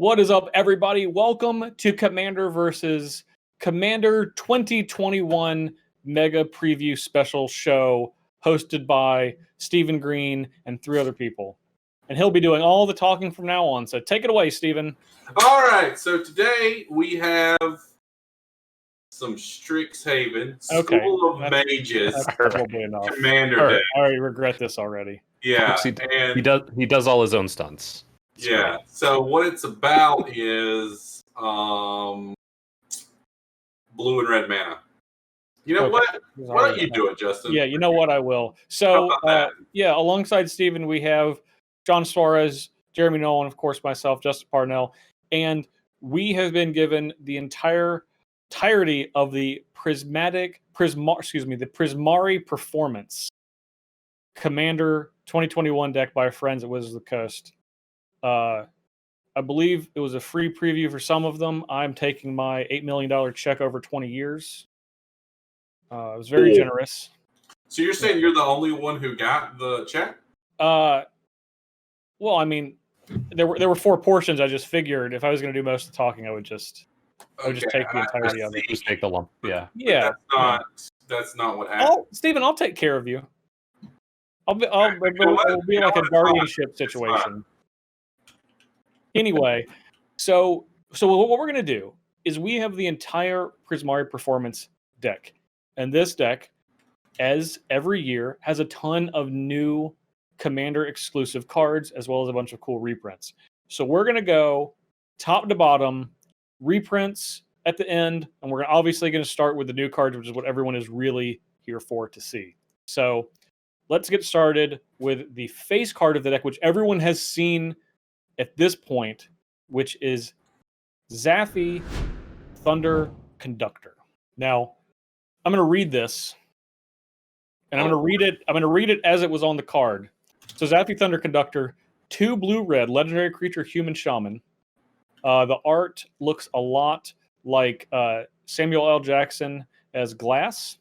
What is up, everybody? Welcome to Commander versus Commander 2021 Mega Preview Special Show, hosted by Stephen Green and 3 other people. And he'll be doing all the talking from now on. So take it away, Stephen. All right. So today we have some Strixhaven, School of Mages, Probably enough. Commander deck. I already regret this already. Yeah, he does all his own stunts. It's great. So what it's about is blue and red mana. You know what? Why don't you do it, Justin? Yeah, you know what? I will. So alongside Stephen, we have John Suarez, Jeremy Nolan, of course, myself, Justin Parnell, and we have been given the entirety of the Prismari Performance Commander 2021 deck by our friends at Wizards of the Coast. I believe it was a free preview for some of them. I'm taking my $8 million check over 20 years. It was very generous. So you're saying you're the only one who got the check? Well, I mean, there were 4 portions. I just figured if I was going to do most of the talking, I would just take the entirety of it. Just take the lump. Yeah. Yeah. That's not what happened. Oh, Stephen, I'll take care of you. It'll be like a guardianship situation. Anyway, so what we're going to do is we have the entire Prismari Performance deck. And this deck, as every year, has a ton of new Commander exclusive cards, as well as a bunch of cool reprints. So we're going to go top to bottom, reprints at the end, and we're obviously going to start with the new cards, which is what everyone is really here for to see. So let's get started with the face card of the deck, which everyone has seen at this point, which is Zaffy Thunder Conductor. Now, I'm going to read this, and I'm going to read it as it was on the card. So Zaffy Thunder Conductor, 2 blue-red, legendary creature, human shaman. The art looks a lot like Samuel L. Jackson as Glass.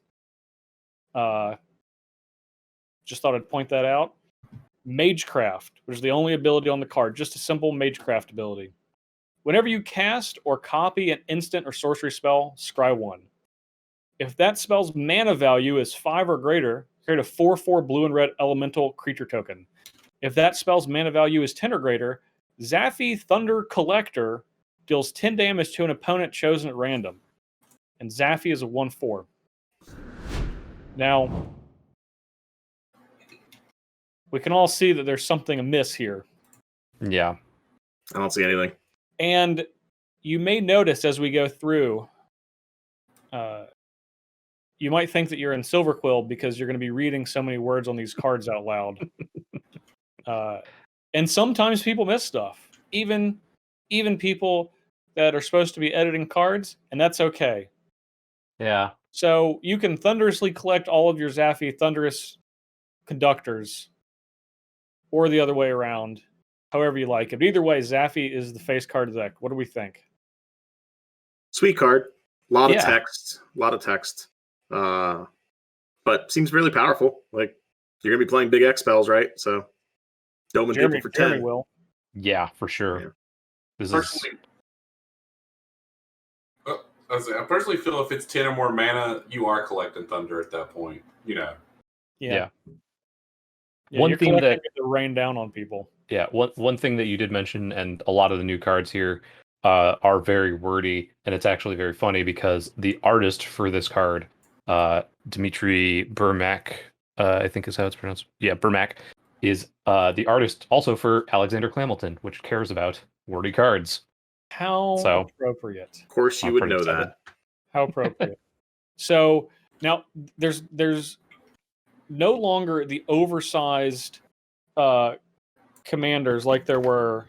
Just thought I'd point that out. Magecraft, which is the only ability on the card, just a simple Magecraft ability. Whenever you cast or copy an instant or sorcery spell, scry 1. If that spell's mana value is 5 or greater, create a 4/4 blue and red elemental creature token. If that spell's mana value is 10 or greater, Zaffy Thunder Collector deals 10 damage to an opponent chosen at random. And Zaffy is a 1/4. Now, we can all see that there's something amiss here. Yeah. I don't see anything. And you may notice as we go through, you might think that you're in Silverquill because you're going to be reading so many words on these cards out loud. And sometimes people miss stuff. Even people that are supposed to be editing cards, and that's okay. Yeah. So you can thunderously collect all of your Zaffy Thunderous Conductors, or the other way around, however you like it. But either way, Zaffy is the face card of the deck. What do we think? Sweet card. A lot of text. But seems really powerful. Like, you're going to be playing big X spells, right? So, doming people for 10. Will. Yeah, for sure. Yeah. I personally feel if it's 10 or more mana, you are collecting Thunder at that point. You know. Yeah. One thing that to rain down on people. Yeah, one thing that you did mention, and a lot of the new cards here are very wordy, and it's actually very funny because the artist for this card, Dmitry Burmak, I think is how it's pronounced. Yeah, Burmak is the artist also for Alexander Clamilton, which cares about wordy cards. How appropriate. Of course you would know that. How appropriate. So now there's no longer the oversized commanders like there were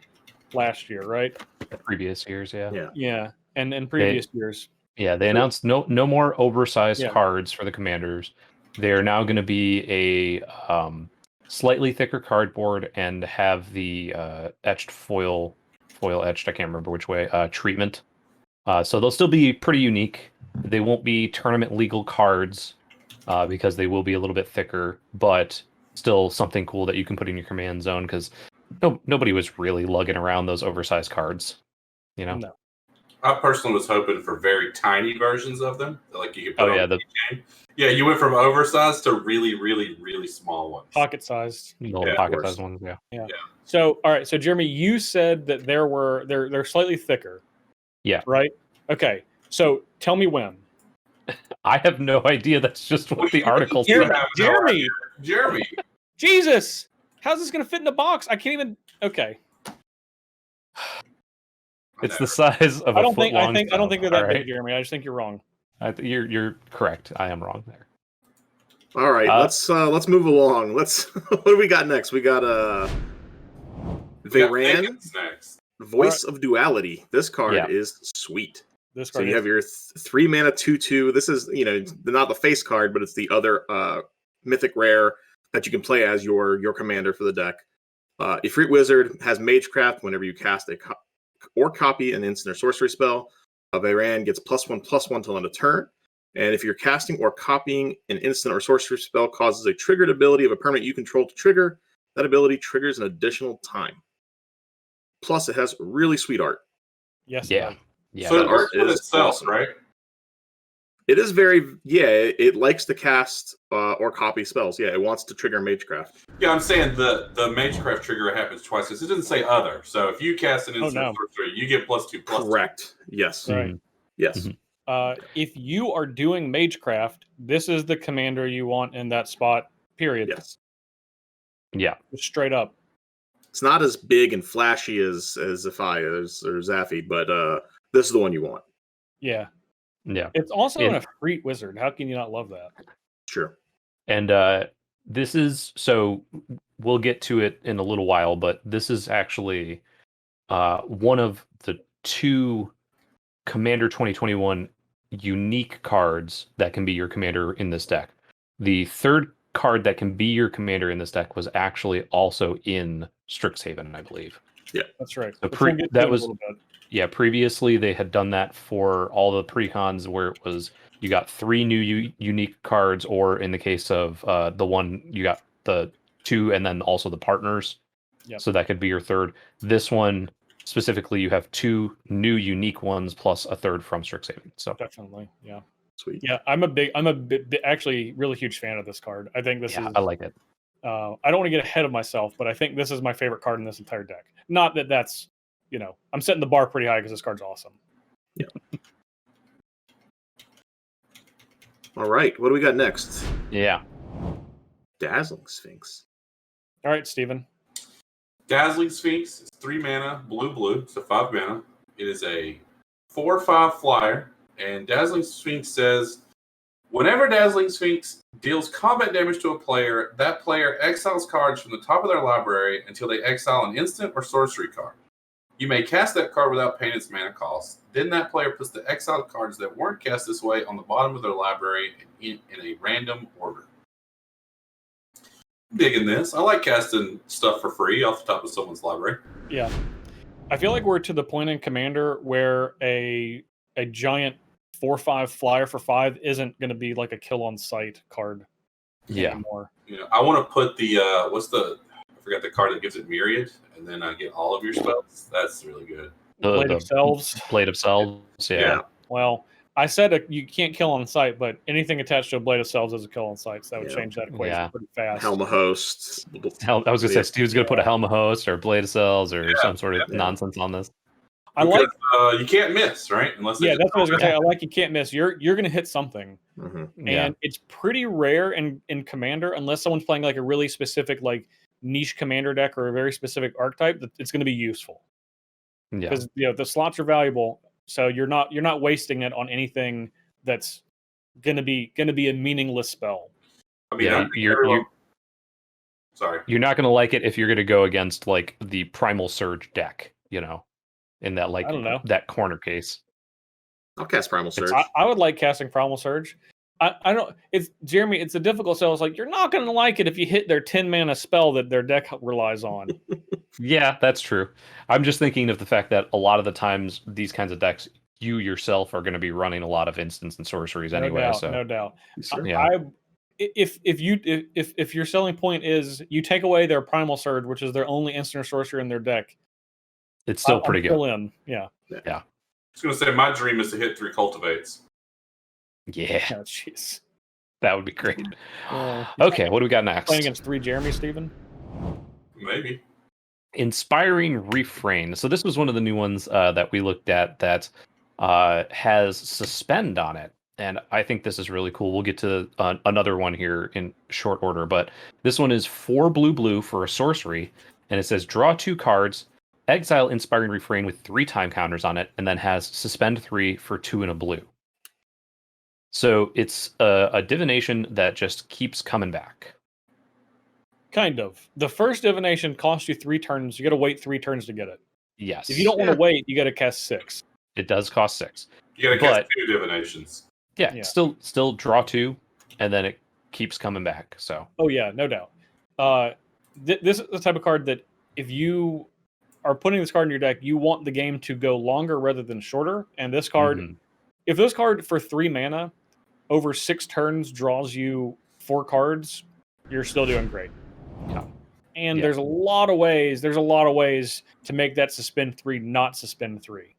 last year, right? The previous years, yeah, and in previous years. Yeah, they announced no more oversized cards for the commanders. They're now going to be a slightly thicker cardboard and have the etched foil etched. I can't remember which way treatment. So they'll still be pretty unique. They won't be tournament legal cards because they will be a little bit thicker, but still something cool that you can put in your command zone because nobody was really lugging around those oversized cards. You know. No. I personally was hoping for very tiny versions of them, like you could put on the game. Yeah, you went from oversized to really, really, really small ones. Pocket sized. little pocket sized ones. Yeah. So, all right. So, Jeremy, you said that they're slightly thicker. Yeah. Right. Okay. So, tell me when. I have no idea. That's just what the article said. Jeremy. Jesus, how's this going to fit in a box? I can't even. Okay. It's the size of a foot long. I don't think they're that big, Jeremy. I just think you're wrong. You're correct. I am wrong there. All right, let's move along. What do we got next? We got Varane, Voice of Duality. This card is sweet. So you have your 3 mana 2/2. This is not the face card, but it's the other mythic rare that you can play as your commander for the deck. Ifrit Wizard has Magecraft. Whenever you cast or copy an instant or sorcery spell, Varane gets +1/+1 till end of turn. And if you're casting or copying an instant or sorcery spell causes a triggered ability of a permanent you control to trigger, that ability triggers an additional time. Plus, it has really sweet art. Yes. Yeah. So it works with itself, awesome. Right? It is it likes to cast or copy spells. Yeah, it wants to trigger Magecraft. Yeah, I'm saying the Magecraft trigger happens twice because it doesn't say other. So if you cast an instant sorcery, you get +2/+2. Correct. Yes. Right. Yes. Mm-hmm. If you are doing Magecraft, this is the commander you want in that spot, period. Yes. Yeah. Straight up. It's not as big and flashy as Zephyr or Zaffy, but this is the one you want. Yeah. Yeah. It's also an Ifrit Wizard. How can you not love that? Sure. And this is, so we'll get to it in a little while, but this is actually one of the 2 Commander 2021 unique cards that can be your commander in this deck. The third card that can be your commander in this deck was actually also in Strixhaven, I believe. Yeah, that's right. So previously they had done that for all the precons where it was you got 3 new unique cards, or in the case of the one you got the 2 and then also the partners. Yep. So that could be your third. This one specifically, you have 2 new unique ones plus a third from Strixhaven. So definitely, yeah, sweet. Yeah, actually really huge fan of this card. I think this is. I like it. I don't want to get ahead of myself, but I think this is my favorite card in this entire deck. Not that that's, I'm setting the bar pretty high because this card's awesome. Yeah. All right, what do we got next? Yeah. Dazzling Sphinx. All right, Steven. Dazzling Sphinx is 3 mana, blue, so 5 mana. It is a 4/5 flyer, and Dazzling Sphinx says, whenever Dazzling Sphinx deals combat damage to a player, that player exiles cards from the top of their library until they exile an instant or sorcery card. You may cast that card without paying its mana cost. Then that player puts the exiled cards that weren't cast this way on the bottom of their library in a random order. Digging this. I like casting stuff for free off the top of someone's library. Yeah. I feel like we're to the point in Commander where a giant 4/5 flyer for 5 isn't going to be like a kill on sight card anymore. Yeah, I want to put the I forgot the card that gives it Myriad, and then I get all of your spells. That's really good. Blade of Selves. Blade of Selves. Yeah. Well, I said you can't kill on sight, but anything attached to a Blade of Selves is a kill on sight, so that would change that equation pretty fast. Helm of Host. I was going to say, Steve's going to put a Helm of Host or Blade of Selves or some sort of nonsense on this. You can't miss, right? Unless that's what I was going to say. I like you can't miss. You're going to hit something. Mm-hmm. And it's pretty rare in Commander, unless someone's playing like a really specific like niche Commander deck or a very specific archetype, that it's going to be useful. Yeah. Because the slots are valuable, so you're not wasting it on anything that's going to be a meaningless spell. I mean, you're not going to like it if you're going to go against like the Primal Surge deck, in that like I don't know. that corner case. I'll cast Primal Surge. I would like casting Primal Surge. I don't. It's Jeremy. It's a difficult spell. It's like you're not going to like it if you hit their 10 mana spell that their deck relies on. Yeah, that's true. I'm just thinking of the fact that a lot of the times these kinds of decks, you yourself are going to be running a lot of instants and sorceries anyway. No doubt. Sure. Yeah. If your selling point is you take away their Primal Surge, which is their only instant or sorcery in their deck, It's still pretty good. Still in. Yeah. Yeah. I was going to say, my dream is to hit 3 cultivates. Yeah. Oh, jeez. That would be great. Well, Okay, what do we got next? Playing against 3 Jeremy, Steven? Maybe. Inspiring refrain. So this was one of the new ones that we looked at that has suspend on it. And I think this is really cool. We'll get to another one here in short order. But this one is 4 blue for a sorcery. And it says draw 2 cards, exile Inspiring Refrain with 3 time counters on it, and then has suspend 3 for 2 and a blue. So it's a divination that just keeps coming back. Kind of. The first divination costs you 3 turns. You got to wait 3 turns to get it. Yes. If you don't want to wait, you got to cast 6. It does cost 6. You got to cast 2 divinations. Yeah, still draw 2, and then it keeps coming back. So. Oh yeah, no doubt. This is the type of card that if you are putting this card in your deck, you want the game to go longer rather than shorter. And this card, if this card for 3 mana over 6 turns draws you 4 cards, you're still doing great. Yeah. And there's a lot of ways. There's a lot of ways to make that suspend 3 not suspend 3.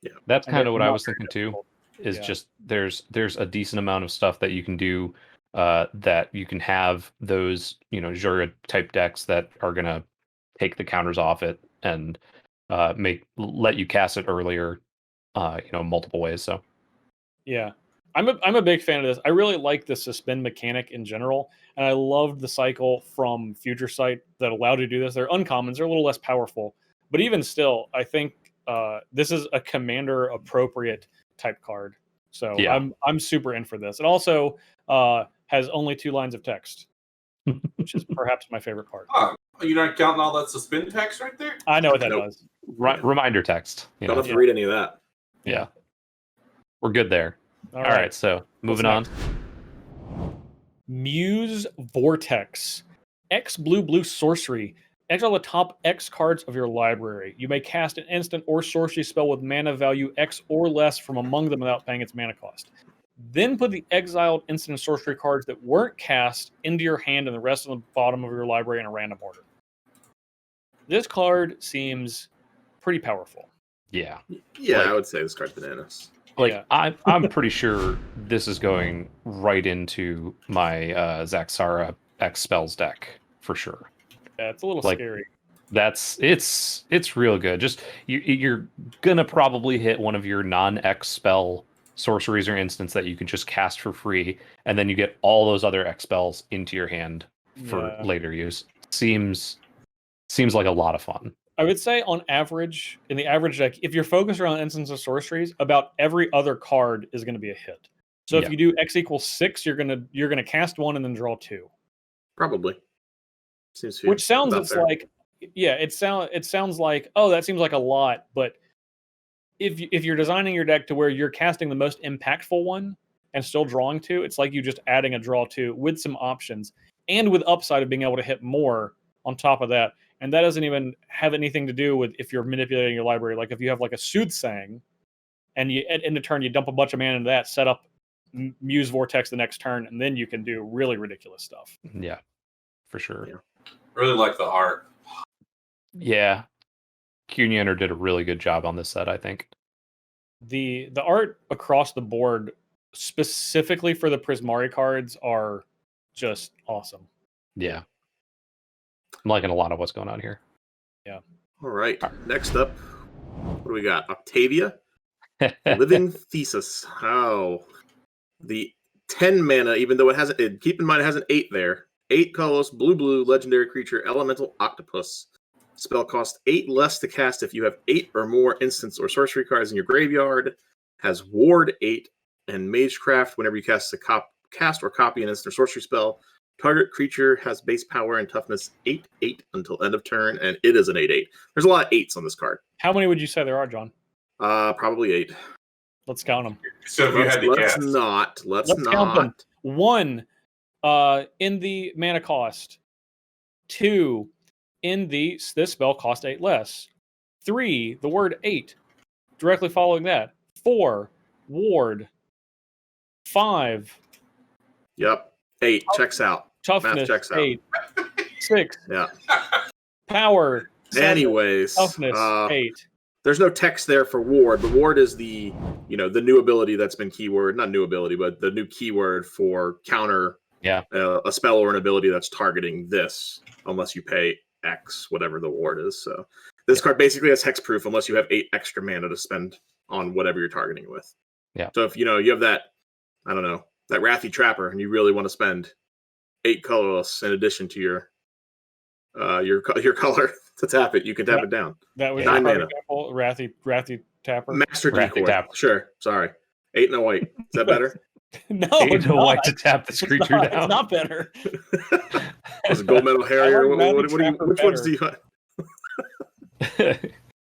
Yeah, that's kind of what I was thinking too. Is just there's a decent amount of stuff that you can do that you can have those Jura type decks that are gonna take the counters off it and let you cast it earlier, multiple ways. So yeah. I'm a big fan of this. I really like the suspend mechanic in general, and I loved the cycle from Future Sight that allowed you to do this. They're uncommons, they're a little less powerful, but even still, I think this is a commander appropriate type card. So I'm super in for this. It also has only 2 lines of text, which is perhaps my favorite part. You're not counting all that suspend text right there? I know what that does. Reminder text. Don't have to read any of that. Yeah. We're good there. All right, so moving on. Muse Vortex. X blue sorcery. Exile the top X cards of your library. You may cast an instant or sorcery spell with mana value X or less from among them without paying its mana cost. Then put the exiled instant and sorcery cards that weren't cast into your hand and the rest on the bottom of your library in a random order. This card seems pretty powerful. Yeah. Yeah, I would say this card's bananas. I'm pretty sure this is going right into my Zaxara X spells deck for sure. Yeah, it's a little scary. It's real good. Just you're gonna probably hit one of your non-X spell sorceries or instants that you can just cast for free, and then you get all those other X spells into your hand for later use. Seems like a lot of fun. I would say on average, in the average deck, if you're focused around instants of sorceries, about every other card is going to be a hit. So if you do X equals 6, you're gonna cast 1 and then draw 2. Probably. Which sounds like it sounds like, oh, that seems like a lot, but if you're designing your deck to where you're casting the most impactful one and still drawing 2, it's like you just adding a draw 2 with some options and with upside of being able to hit more on top of that. And that doesn't even have anything to do with if you're manipulating your library. Like if you have like a soothsaying and you in the turn you dump a bunch of mana into that, set up Muse Vortex the next turn, and then you can do really ridiculous stuff. Yeah, for sure. Yeah. Really like the art. Yeah. Cunyaner did a really good job on this set, I think. The art across the board, specifically for the Prismari cards, are just awesome. Yeah. I'm liking a lot of what's going on here. Yeah. All right. Next up, what do we got? Octavia. Living Thesis. Oh. The 10 mana, even though keep in mind it has an 8 there. 8 colorless, blue, legendary creature, elemental octopus. Spell cost 8 less to cast if you have 8 or more instants or sorcery cards in your graveyard. Has ward 8 and magecraft whenever you cast or copy an instant or sorcery spell. Target creature has base power and toughness 8/8 until end of turn, and it is an 8/8. There's a lot of 8s on this card. How many would you say there are, John? Probably 8. Let's count them. So if you had to guess. Let's not. Count them. 1, in the mana cost. 2, in this spell cost 8 less. 3, the word 8. Directly following that. 4, ward. 5. Yep. 8 checks out. Toughness. Math checks out. 8. 6. Yeah. Power. 7. Anyways. Toughness. 8. there's no text there for ward, but ward is the new ability that's been not new ability, but the new keyword for counter a spell or an ability that's targeting this, unless you pay X, whatever the ward is. So this card basically has hexproof unless you have 8 extra mana to spend on whatever you're targeting with. Yeah. So if you have that, I don't know, that Wrathy Trapper, and you really want to spend 8 colorless in addition to your color to tap it, you can tap it down. That was 9 mana. example. Wrathy Tapper. Master Wrathy Decoy. Tapper. Sure. Sorry. 8 and a white. Is that better? No, 8 it's and a not. white to tap this creature down. It's not better. Was it Gold Metal Harrier? Wrathy Which ones do you want?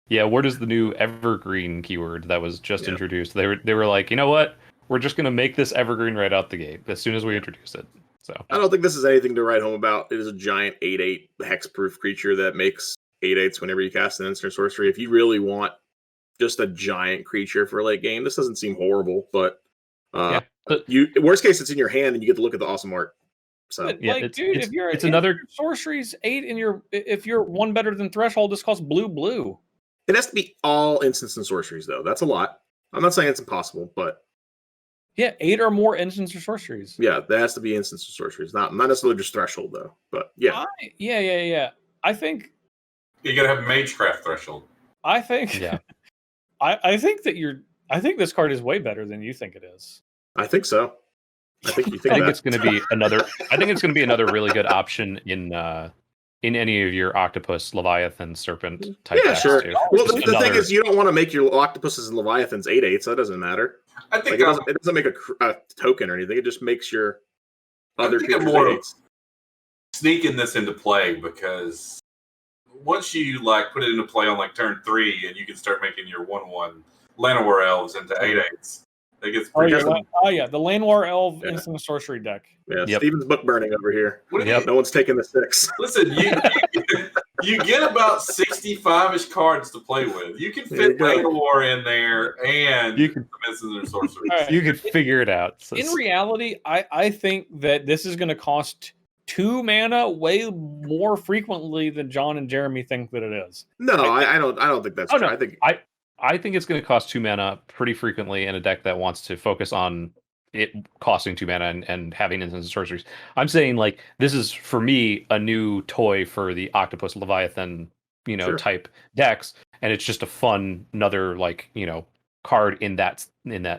Yeah, where does the new evergreen keyword that was just introduced? They were like, you know what? We're just gonna make this evergreen right out the gate as soon as we introduce it. So I don't think this is anything to write home about. It is a giant 8/8 hexproof creature that makes 8/8s whenever you cast an instant sorcery. If you really want just a giant creature for late game, this doesn't seem horrible, but worst case it's in your hand and you get to look at the awesome art. So if you're another sorceries 8 and if you're one better than threshold, this costs blue. It has to be all instants and sorceries though. That's a lot. I'm not saying it's impossible, but 8 or more instants or sorceries. Yeah, there has to be instants or sorceries. Not necessarily just threshold though. But yeah. I think you gotta have Magecraft threshold. I think I think this card is way better than you think it is. I think so. I think you think it's going to be another. I think it's going to be another really good option in any of your octopus, leviathan, serpent type decks. Sure. Too. Well, the thing is, you don't want to make your octopuses and leviathans 8/8, so that doesn't matter. I think it doesn't make a token or anything. It just makes your other creatures more 8/8s. Sneaking this into play because once you put it into play on turn 3 and you can start making your 1/1 Llanowar elves into 8/8s. It gets pretty the Llanowar elf instant sorcery deck. Yeah, Steven's book burning over here. No one's taking the 6. Listen, you get about 65-ish cards to play with. You can fit Llanowar in there and you can instant sorcery. Right. You can figure it out. So in reality, I think that this is going to cost 2 mana way more frequently than John and Jeremy think that it is. No, I don't think that's true. No. I think it's going to cost 2 mana pretty frequently in a deck that wants to focus on it costing 2 mana and having instant sorceries. I'm saying this is for me a new toy for the Octopus Leviathan, type decks, and it's just a fun another card in that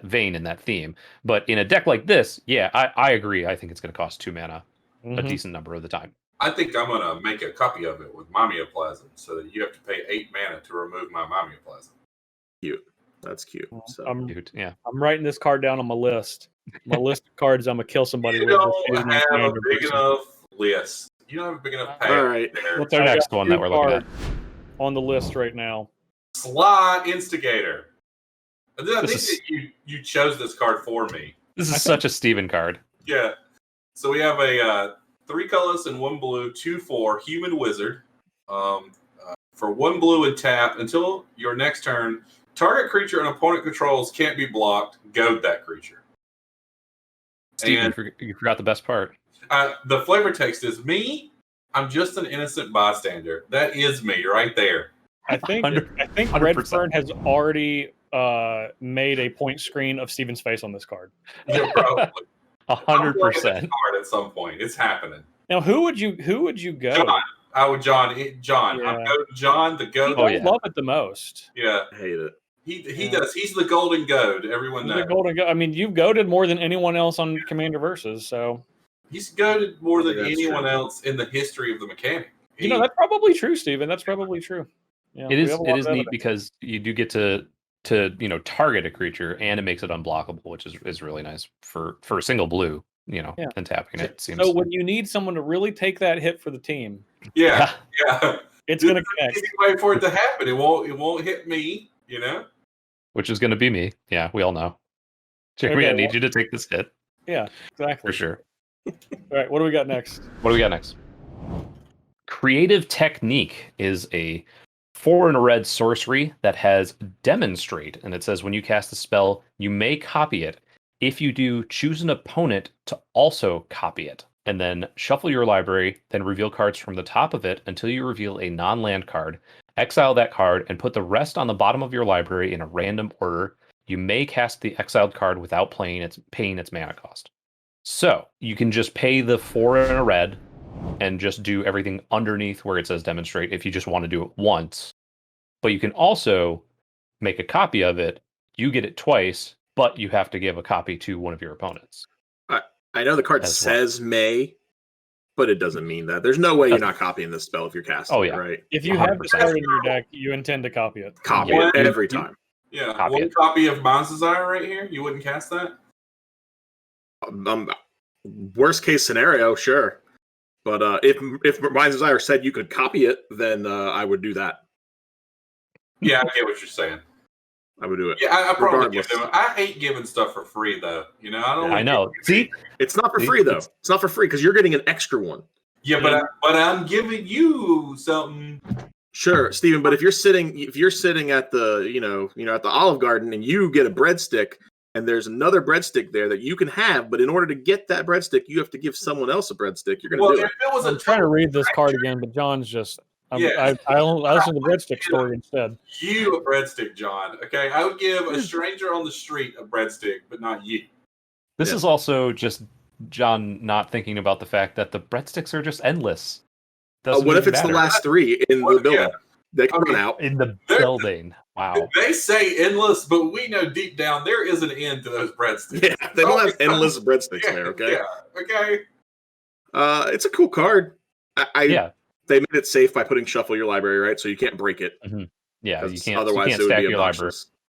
vein, in that theme. But in a deck like this, I agree. I think it's going to cost 2 mana a decent number of the time. I think I'm going to make a copy of it with Mamiaplasm so that you have to pay 8 mana to remove my Mamiaplasm. Cute. That's cute. So. Cute. Yeah. I'm writing this card down on my list. My list of cards I'm gonna kill somebody with. You don't have a big enough list. You don't have a big enough pack. All right. What's our next one that we're looking at? On the list right now. Sly Instigator. I think that you chose this card for me. This is such a Steven card. Yeah. So we have a 3 colorless and 1 blue, 2/4 human wizard. For 1 blue and tap until your next turn, target creature an opponent controls can't be blocked. Goad that creature. Steven, you forgot the best part. The flavor text is me. I'm just an innocent bystander. That is me right there. I think Redfern has already made a point screen of Steven's face on this card. Yeah, probably. 100%. At some point, it's happening. Now, who would you go? John. Yeah. I'm John the goat. I love it the most. Yeah, I hate it. He does. He's the golden goat. Everyone knows. The golden goat. I mean, you've goaded more than anyone else on Commander Versus, so he's goaded more than anyone else in the history of the mechanic. That's probably true, Steven. That's probably true. Yeah, it is neat because you do get to target a creature and it makes it unblockable, which is really nice for a single blue. And tapping it seems. So when you need someone to really take that hit for the team, yeah, it's going to connect. Easy way for it to happen. It won't hit me. Which is going to be me. Yeah, we all know. Jeremy, I need you to take this hit. Yeah, exactly. For sure. All right, what do we got next? Creative Technique is a 4 and a red sorcery that has Demonstrate, and it says when you cast a spell, you may copy it. If you do, choose an opponent to also copy it. and then shuffle your library, then reveal cards from the top of it until you reveal a non-land card. Exile that card and put the rest on the bottom of your library in a random order. You may cast the exiled card without paying its mana cost. So you can just pay the 4 and a red and just do everything underneath where it says demonstrate if you just want to do it once. But you can also make a copy of it. You get it twice, but you have to give a copy to one of your opponents. I know the card says may, but it doesn't mean that. There's no way you're not copying this spell if you're casting it, right? If you have this card in your deck, you intend to copy it. Copy it every time. Yeah, one copy of Mind's Desire right here. You wouldn't cast that? Worst case scenario, sure. But if Mind's Desire said you could copy it, then I would do that. Yeah, I get what you're saying. I would do it. Yeah, I probably give them. I hate giving stuff for free, though. You know, I know. See, it's not for free though. It's not for free because you're getting an extra one. Yeah, but I'm giving you something. Sure, Steven, but if you're sitting at the at the Olive Garden and you get a breadstick and there's another breadstick there that you can have, but in order to get that breadstick, you have to give someone else a breadstick. You're going to do it. I'm trying to read this card again, but John's just. I listen to the breadstick story instead. You a breadstick, John. Okay, I would give a stranger on the street a breadstick, but not you. This is also just John not thinking about the fact that the breadsticks are just endless. What if it's the last 3 in the building? Yeah. They can run out. In the building. Wow. They say endless, but we know deep down there is an end to those breadsticks. Yeah, they don't have endless breadsticks there, okay? Yeah, okay. It's a cool card. Yeah. They made it safe by putting shuffle your library, right? So you can't break it. Mm-hmm. Yeah, you can't. Otherwise, you can't stack your library.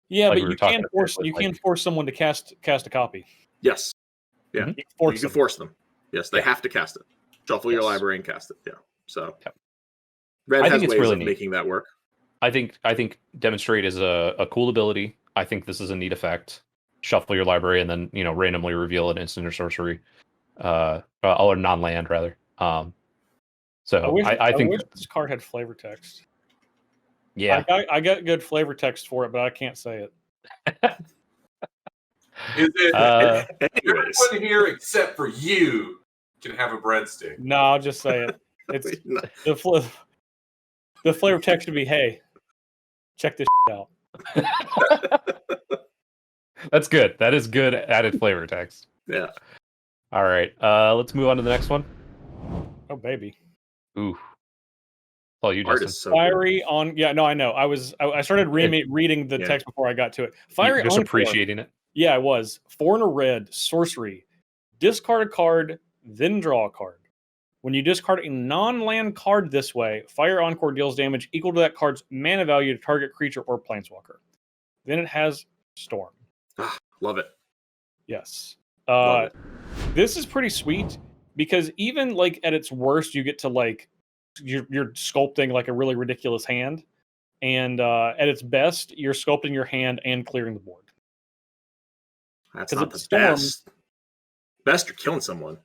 Yeah, like but you can force someone to cast a copy. Yes. Yeah. You can force them. Yes, they have to cast it. Shuffle your library and cast it. Yeah. So Red has ways of making that work. I think demonstrate is a cool ability. I think this is a neat effect. Shuffle your library and then randomly reveal an instant or sorcery, or non-land rather. So I think wish this card had flavor text. Yeah, I got good flavor text for it, but I can't say it. Is it everyone here except for you can have a breadstick? No, I'll just say it. It's the flavor text would be, "Hey, check this out." That's good. That is good added flavor text. Yeah. All right. Let's move on to the next one. Oh baby. Ooh. Oh, you just so Fiery on. Yeah, no, I know. I started reading the text before I got to it. Fiery just Encore. Appreciating it. Yeah, I was. 4 and a red, sorcery. Discard a card, then draw a card. When you discard a non-land card this way, Fire Encore deals damage equal to that card's mana value to target creature or planeswalker. Then it has Storm. Love it. Yes. This is pretty sweet because even like at its worst, you get to like you're sculpting like a really ridiculous hand, and at its best, you're sculpting your hand and clearing the board. That's not the best. Best, you're killing someone.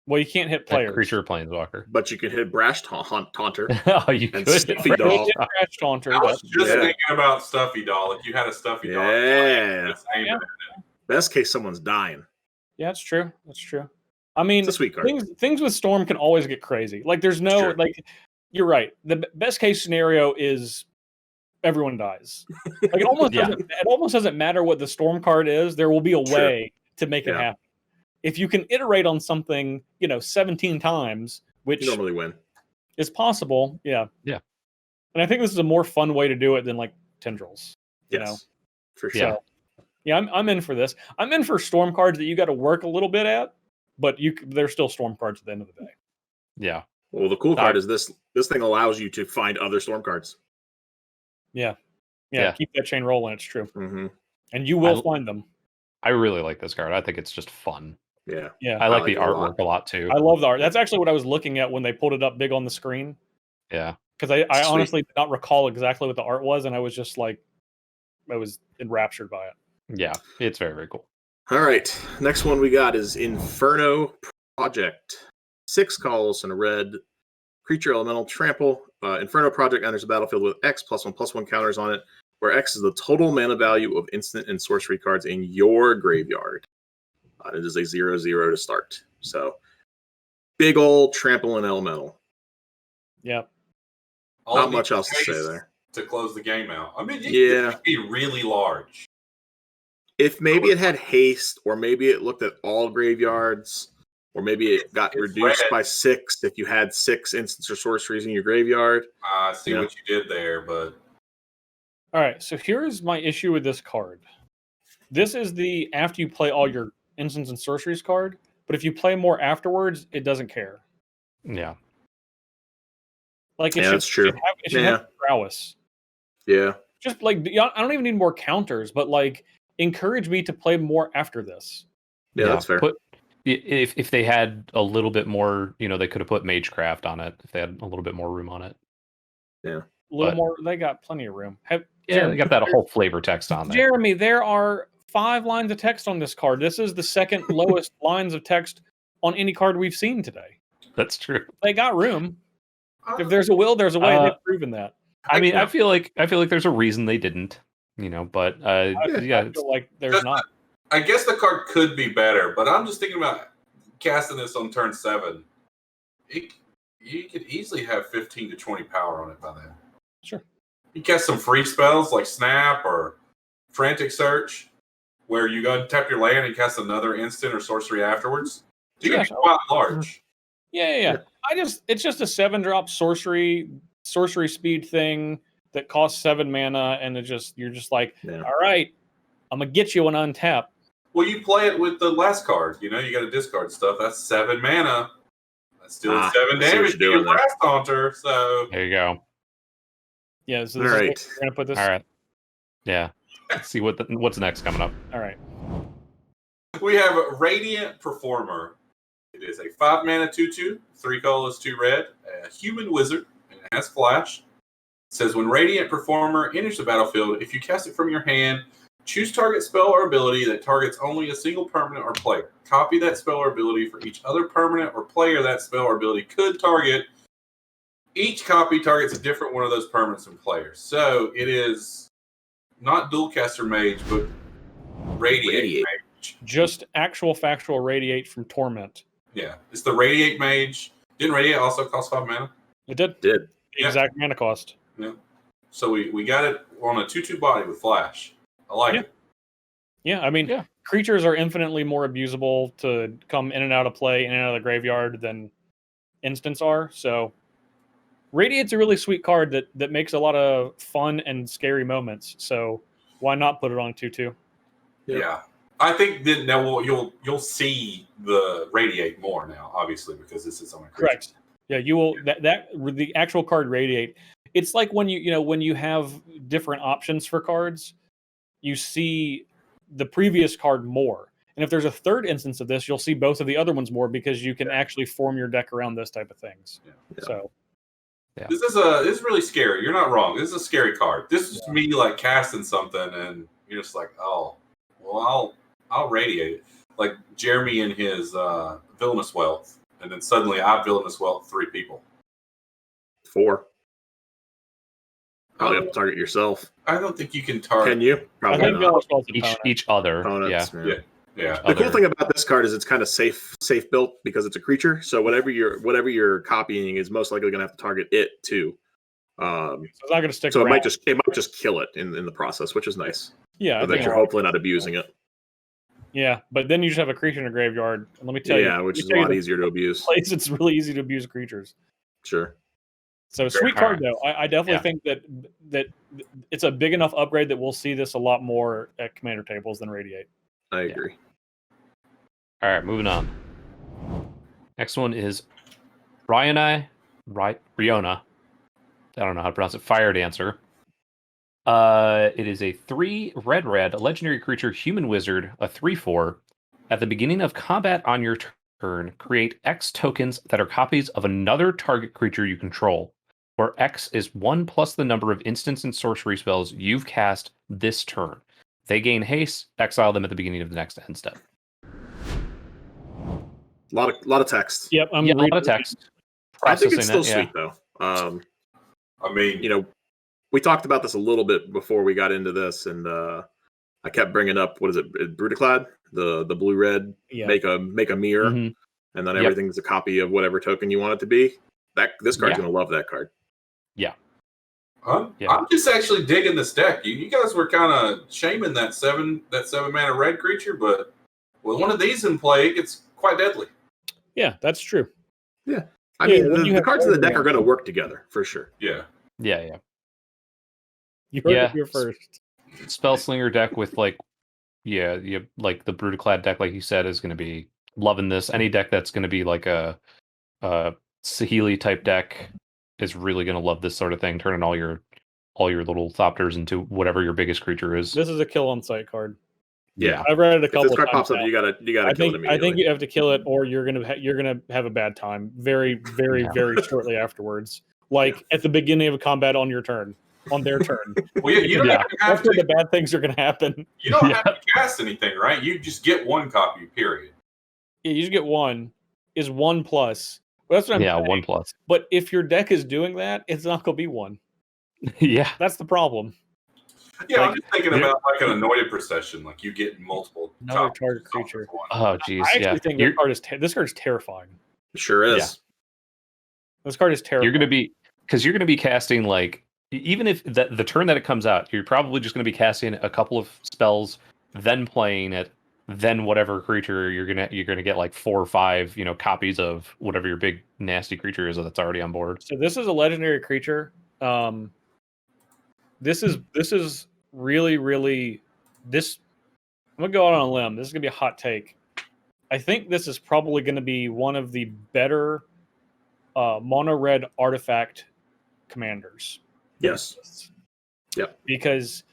Well, you can't hit players. Creature or planeswalker. But you can hit Brash Taunter. Oh, you could. Stuffy Doll. Brash Taunter. I was just thinking about Stuffy Doll. If you had a Stuffy Doll. Yeah. Best case, someone's dying. Yeah, that's true. That's true. I mean, it's a sweet card. Things with Storm can always get crazy. Like, there's no, like, you're right. The best case scenario is everyone dies. Like, it almost doesn't matter what the Storm card is. There will be a way to make it happen. If you can iterate on something, 17 times, which you normally win, is possible. Yeah. Yeah. And I think this is a more fun way to do it than like Tendrils. Yes, for sure. So, yeah, I'm in for this. I'm in for Storm cards that you got to work a little bit at, but they're still Storm cards at the end of the day. Yeah. Well, the cool part is this thing allows you to find other Storm cards. Yeah. Keep that chain rolling. It's true. Mm-hmm. And you will find them. I really like this card. I think it's just fun. Yeah. I like the artwork a lot too. I love the art. That's actually what I was looking at when they pulled it up big on the screen. Yeah. Because I honestly did not recall exactly what the art was, and I was just like, I was enraptured by it. Yeah, it's very, very cool. All right. Next one we got is Inferno Project. 6 colors and a red creature elemental trample. Inferno Project enters the battlefield with X +1/+1 counters on it, where X is the total mana value of instant and sorcery cards in your graveyard. It is a 0/0 to start. So big old trampoline elemental. Yep. Not much else to say there. To close the game out. I mean, it could be really large. If maybe it had haste, or maybe it looked at all graveyards, or maybe it got reduced by 6 if you had 6 instants or sorceries in your graveyard. I see what you did there, but... All right, so here's my issue with this card. This is the after you play all your instants and sorceries card, but if you play more afterwards, it doesn't care. Yeah. Like, that's true. It should have prowess. Yeah. Just like, I don't even need more counters, but like, encourage me to play more after this. Yeah, that's fair. If they had a little bit more, they could have put Magecraft on it if they had a little bit more room on it. Yeah. A little more. They got plenty of room. Jeremy, they got that whole flavor text on there. Jeremy, there are 5 lines of text on this card. This is the second lowest lines of text on any card we've seen today. That's true. They got room. If there's a will, there's a way. They've proven that. I mean, I feel like there's a reason they didn't, but I feel like there's not. I guess the card could be better, but I'm just thinking about casting this on turn 7. You could easily have 15 to 20 power on it by then. Sure. You cast some free spells like Snap or Frantic Search, where you go and tap your land and cast another instant or sorcery afterwards. You can be quite large. Yeah. It's just a 7-drop sorcery speed thing that costs 7 mana, and you're just like, all right, I'm gonna get you an untap. Well, you play it with the last card. You got to discard stuff. That's 7 mana. That's still 7 damage to your last Haunter. So there you go. Yeah. So this is what we're gonna put this. All right. Yeah. Let's see what's next coming up. All right. We have Radiant Performer. It is a 5 mana 2/2, 3 colorless, 2 red, a human wizard, and it has flash. It says when Radiant Performer enters the battlefield, if you cast it from your hand, choose target spell or ability that targets only a single permanent or player. Copy that spell or ability for each other permanent or player that spell or ability could target. Each copy targets a different one of those permanents and players. So it is not Dualcaster Mage, but Radiate Mage. Just actual factual Radiate from Torment. Yeah, it's the Radiate Mage. Didn't Radiate also cost 5 mana? It did. Did. The exact mana cost. Yeah. So we got it on a 2/2 body with flash. I like it. Yeah, I mean, creatures are infinitely more abusable to come in and out of play, in and out of the graveyard than instants are. So Radiate's a really sweet card that makes a lot of fun and scary moments. So why not put it on 2/2? Yeah. I think that now you'll see the Radiate more now, obviously, because this is on a creature. Correct. Yeah, you will. That the actual card Radiate. It's like when you have different options for cards, you see the previous card more. And if there's a third instance of this, you'll see both of the other ones more because you can actually form your deck around this type of things. Yeah. So this is really scary. You're not wrong. This is a scary card. This is me like casting something and you're just like, oh, well, I'll Radiate it. Like Jeremy and his Villainous Wealth, and then suddenly I Villainous Wealth 3 people. 4. Probably have to target yourself. I don't think you can target. Can you? Probably not. Each other. Opponents, yeah. The cool thing about this card is it's kind of safe built because it's a creature. So whatever you're copying is most likely going to have to target it too. So it's not going to stick. So around. it might just kill it in the process, which is nice. Yeah, so that you're hopefully not abusing it. Yeah, but then you just have a creature in a graveyard. And let me tell you, which is a lot easier to abuse. Place it's really easy to abuse creatures. Sure. So sweet card though. I definitely think that it's a big enough upgrade that we'll see this a lot more at commander tables than Radiate. I agree. All right, moving on. Next one is Riona. I don't know how to pronounce it. Fire Dancer. It is a 3 red legendary creature, human wizard, a 3/4. At the beginning of combat on your turn, create X tokens that are copies of another target creature you control, where X is 1 plus the number of instants and sorcery spells you've cast this turn. They gain haste. Exile them at the beginning of the next end step. A lot of text. Yep, a lot of text. I think it's still sweet though. I mean, we talked about this a little bit before we got into this, and I kept bringing up what is it, Brutaclad, the blue red, make a mirror. and then everything's a copy of whatever token you want it to be. This card's going to love that card. Yeah. I'm just actually digging this deck. You guys were kind of shaming that seven mana red creature, but with one of these in play, it gets quite deadly. Yeah, that's true. Yeah. I mean, the cards in the deck are going to work together for sure. Yeah. Yeah. You heard it here first. Spellslinger deck with like the Brutaclad deck, like you said, is going to be loving this. Any deck that's going to be like a Saheeli type deck is really going to love this sort of thing. Turning all your little Thopters into whatever your biggest creature is. This is a kill on site card. Yeah, I've read it a couple if this card times pops up, you gotta kill it immediately. I think you have to kill it, or you're gonna have a bad time very, very, very shortly afterwards. Like at the beginning of a combat on their turn. Well, you don't have That's to. where the bad things are gonna happen. You don't have to cast anything, right? You just get one copy. Period. Yeah, you just get one. Is 1+. Well, that's what I'm saying. 1+. But if your deck is doing that, it's not gonna be 1. Yeah, that's the problem. Yeah, I'm just thinking about like an anointed procession. Like you get multiple another target creature. Oh, geez. I actually think this card is terrifying. It sure is. Yeah. This card is terrifying. You're going to be casting like, even if the turn that it comes out, you're probably just going to be casting a couple of spells, then playing it, then whatever creature you're gonna get like 4 or 5 copies of whatever your big nasty creature is that's already on board. So this is a legendary creature. This is really this. I'm gonna go out on a limb. This is gonna be a hot take. I think this is probably gonna be one of the better mono red artifact commanders. Yes. Yep. Because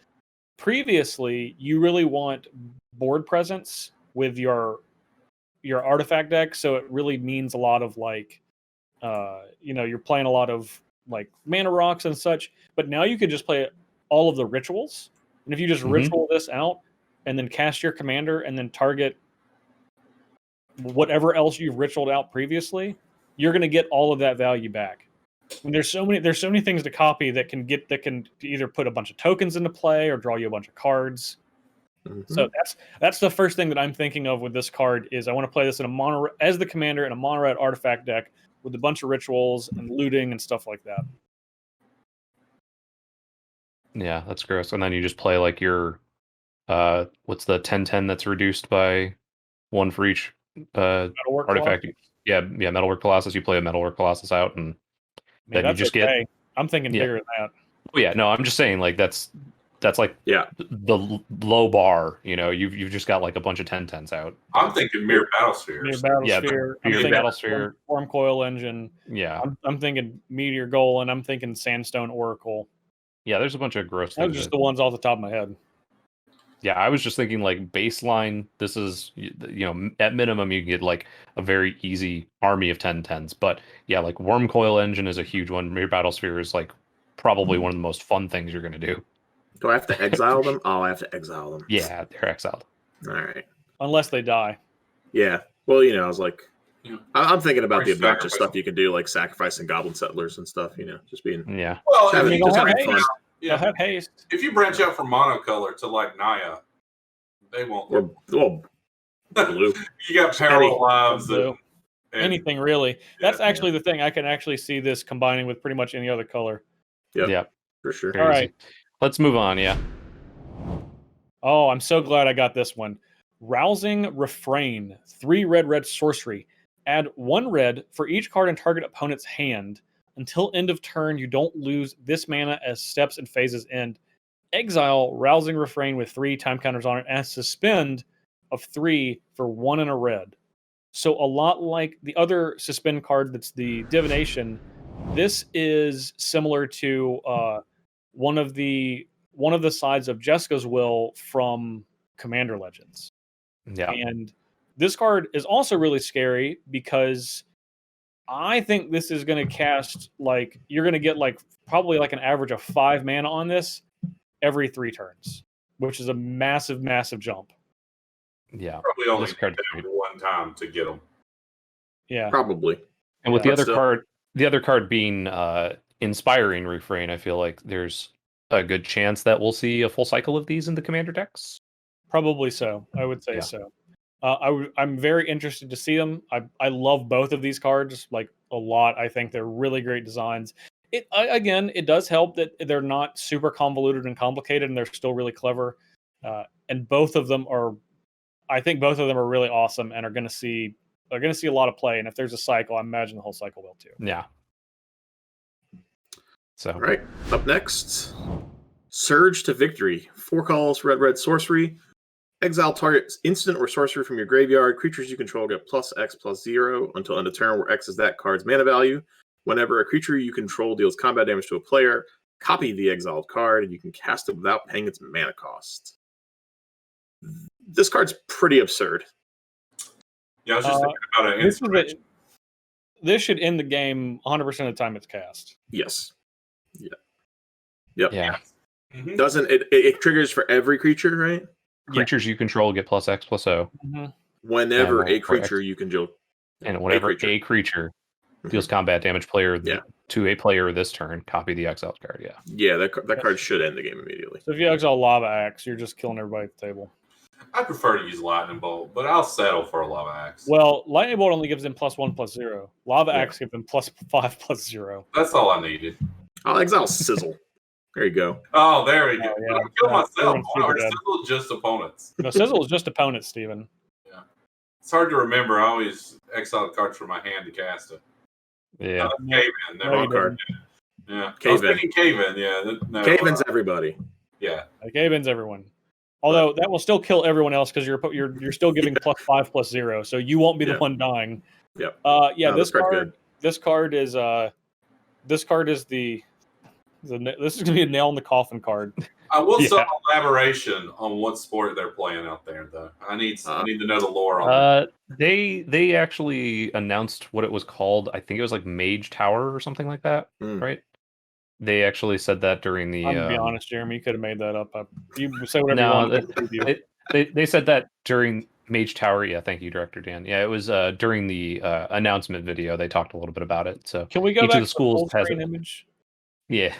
previously you really want board presence with your artifact deck, so it really means a lot of like you're playing a lot of like mana rocks and such, but now you can just play all of the rituals, and if you just ritual this out and then cast your commander and then target whatever else you've ritualed out previously, you're going to get all of that value back. And there's so many things to copy that can either put a bunch of tokens into play or draw you a bunch of cards. So that's the first thing that I'm thinking of with this card is I want to play this in a mono as the commander in a mono red artifact deck with a bunch of rituals and looting and stuff like that. Yeah, that's gross. And then you just play like your what's the 10/10 that's reduced by 1 for each Metalwork artifact? Colossus? Yeah, Metalwork Colossus. You play a Metalwork Colossus out, and then you just get. I'm thinking bigger than that. Oh yeah, no, I'm just saying like that's like the low bar. You've just got like a bunch of 10/10s out. I'm thinking Mirror Battlesphere. Mirror Battlesphere. Form Coil Engine. Yeah. I'm thinking Meteor Goal, and I'm thinking Sandstone Oracle. Yeah, there's a bunch of gross things. Those are just the ones off the top of my head. Yeah, I was just thinking like baseline, this is, at minimum you can get like a very easy army of 10/10s. But yeah, like Worm Coil Engine is a huge one. Mirror Battlesphere is like probably one of the most fun things you're going to do. Do I have to exile them? Oh, I have to exile them. Yeah, they're exiled. All right. Unless they die. Yeah. Well, I was like, I'm thinking about the obnoxious stuff you can do, like sacrificing Goblin Settlers and stuff, just being... Yeah. Well, having fun. Yeah. Have haste. If you branch out from monocolor to like Naya, they won't. Or blue. You got parallel lives. And anything really. That's actually the thing. I can actually see this combining with pretty much any other color. Yeah. For sure. All right. Let's move on, yeah. Oh, I'm so glad I got this one. Rousing Refrain. 3 red sorcery. Add 1 red for each card in target opponent's hand. Until end of turn, you don't lose this mana as steps and phases end. Exile Rousing Refrain with 3 time counters on it and suspend of 3 for 1 and a red. So a lot like the other suspend card that's the Divination, this is similar to one of the sides of Jessica's Will from Commander Legends. Yeah. And this card is also really scary because I think this is going to cast you're going to get probably an average of 5 mana on this every 3 turns, which is a massive jump. Yeah, probably only one time to get them. Yeah, probably. And with the other card being Inspiring Refrain, I feel like there's a good chance that we'll see a full cycle of these in the Commander decks. Probably so. I would say so. I'm very interested to see them. I love both of these cards like a lot. I think they're really great designs. Again, it does help that they're not super convoluted and complicated, and they're still really clever. And both of them are, I think both of them are really awesome and are going to see a lot of play. And if there's a cycle, I imagine the whole cycle will too. Yeah. So all right, up next, Surge to Victory. 4 calls, red sorcery. Exile target instant or sorcery from your graveyard. Creatures you control get +X/+0 until end of turn, where X is that card's mana value. Whenever a creature you control deals combat damage to a player, copy the exiled card, and you can cast it without paying its mana cost. This card's pretty absurd. Yeah, I was just thinking about it. This should end the game 100% of the time it's cast. Yes. Yeah. Yep. yeah, Mhm. Doesn't it triggers for every creature, right? creatures you control get +X/+0, Whenever And, a or creature X. you control. and whenever a creature deals combat damage to a player this turn, copy the exiled card. Yeah. Yeah, that card should end the game immediately. So if you exile Lava Axe, you're just killing everybody at the table. I prefer to use Lightning Bolt, but I'll settle for a Lava Axe. Well, Lightning Bolt only gives them +1/+0. Lava Axe gives them +5/+0. That's all I needed. I'll exile Sizzle. There you go. Oh, there we go. Oh, yeah. I'll kill myself. Everyone's Or super dead. Sizzle just opponents. No, Sizzle is just opponents, Steven. It's hard to remember. I always exile cards from my hand to cast it. Yeah. Cave-In. No, Wrong you card. Yeah. I was Cave-In. thinking Cave-In. Yeah. No, Cave-In's everybody. yeah. Cave-In's everyone. Although that will still kill everyone else because you're still giving +5/+0, so you won't be the one dying. Yep. Yeah. No, this card's card. good. This card is this is gonna be a nail in the coffin card. I will Yeah. some elaboration on what sport they're playing out there, though. I need to know the lore on that. They actually announced what it was called. I think it was like Mage Tower or something like that, right? They actually said that during the. I'm gonna be honest, Jeremy. You could have made that up. You say whatever you want. They said that during Mage Tower. Yeah, thank you, Director Dan. Yeah, it was during the announcement video. They talked a little bit about it. So can we go each back of the schools to the has full screen image? Yeah,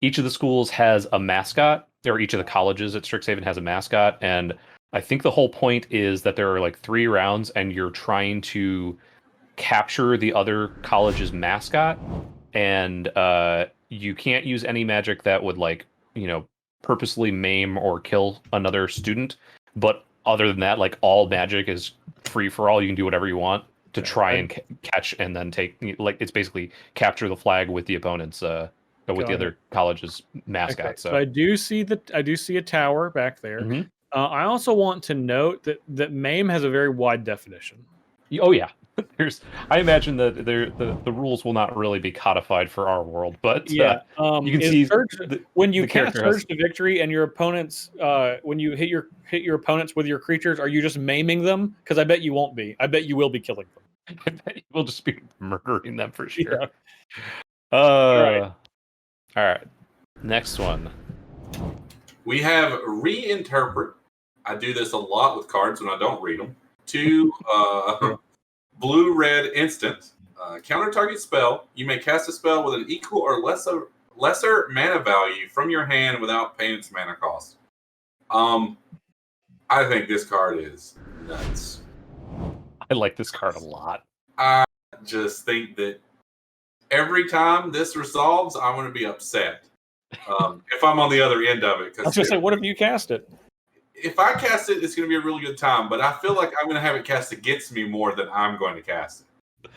each of the schools has a mascot, or each of the colleges at Strixhaven has a mascot, and I think the whole point is that there are like 3 rounds, and you're trying to capture the other college's mascot, and you can't use any magic that would purposely maim or kill another student. But other than that, like all magic is free for all. You can do whatever you want to try and catch and then take. Like it's basically capture the flag with the opponent's with the other college's mascot. Okay. So I do see a tower back there. Mhm. I also want to note that MAME has a very wide definition. Oh yeah, I imagine that the rules will not really be codified for our world, but you can see when you the cast character Surge to Victory and your opponents when you hit your opponents with your creatures, are you just maiming them? Because I bet you won't be. I bet you will be killing them. I bet you will just be murdering them for sure. Yeah. All right. Next one. We have reinterpret. I do this a lot with cards when I don't read them. 2 blue-red instant. Counter target spell. You may cast a spell with an equal or lesser mana value from your hand without paying its mana cost. I think this card is nuts. I like this card a lot. I just think that every time this resolves, I want to be upset. If I'm on the other end of it. I was just saying, what if you cast it? If I cast it, it's going to be a really good time, but I feel like I'm going to have it cast against me more than I'm going to cast it.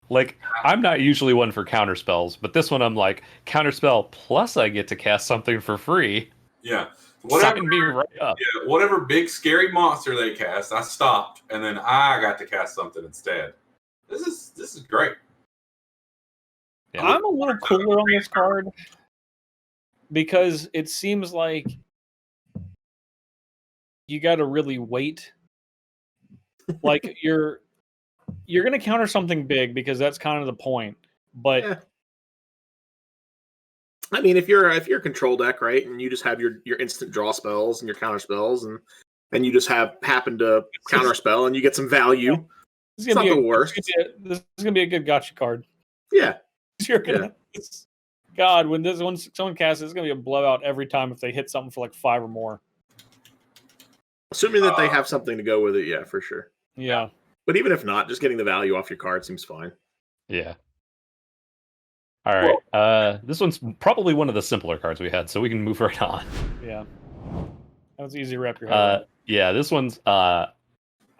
Like, I'm not usually one for counter spells, but this one I'm like, counter spell plus I get to cast something for free. Yeah. Sign me right up. Yeah, whatever big scary monster they cast, I stopped, and then I got to cast something instead. This is great. Yeah. I'm a little cooler on this card because it seems like you got to really wait. Like you're going to counter something big because that's kind of the point. But I mean, if you're a control deck, right, and you just have your instant draw spells and your counter spells, and you just happen to counter spell and you get some value. It's not the worst. This is gonna be a good gotcha card. Yeah. You're gonna, God, when someone casts it, it's gonna be a blowout every time if they hit something for like 5 or more. Assuming that they have something to go with it, yeah, for sure. Yeah. But even if not, just getting the value off your card seems fine. Yeah. All right. This one's probably one of the simpler cards we had, so we can move right on. Yeah. That was easy to wrap your head around. Yeah, this one's I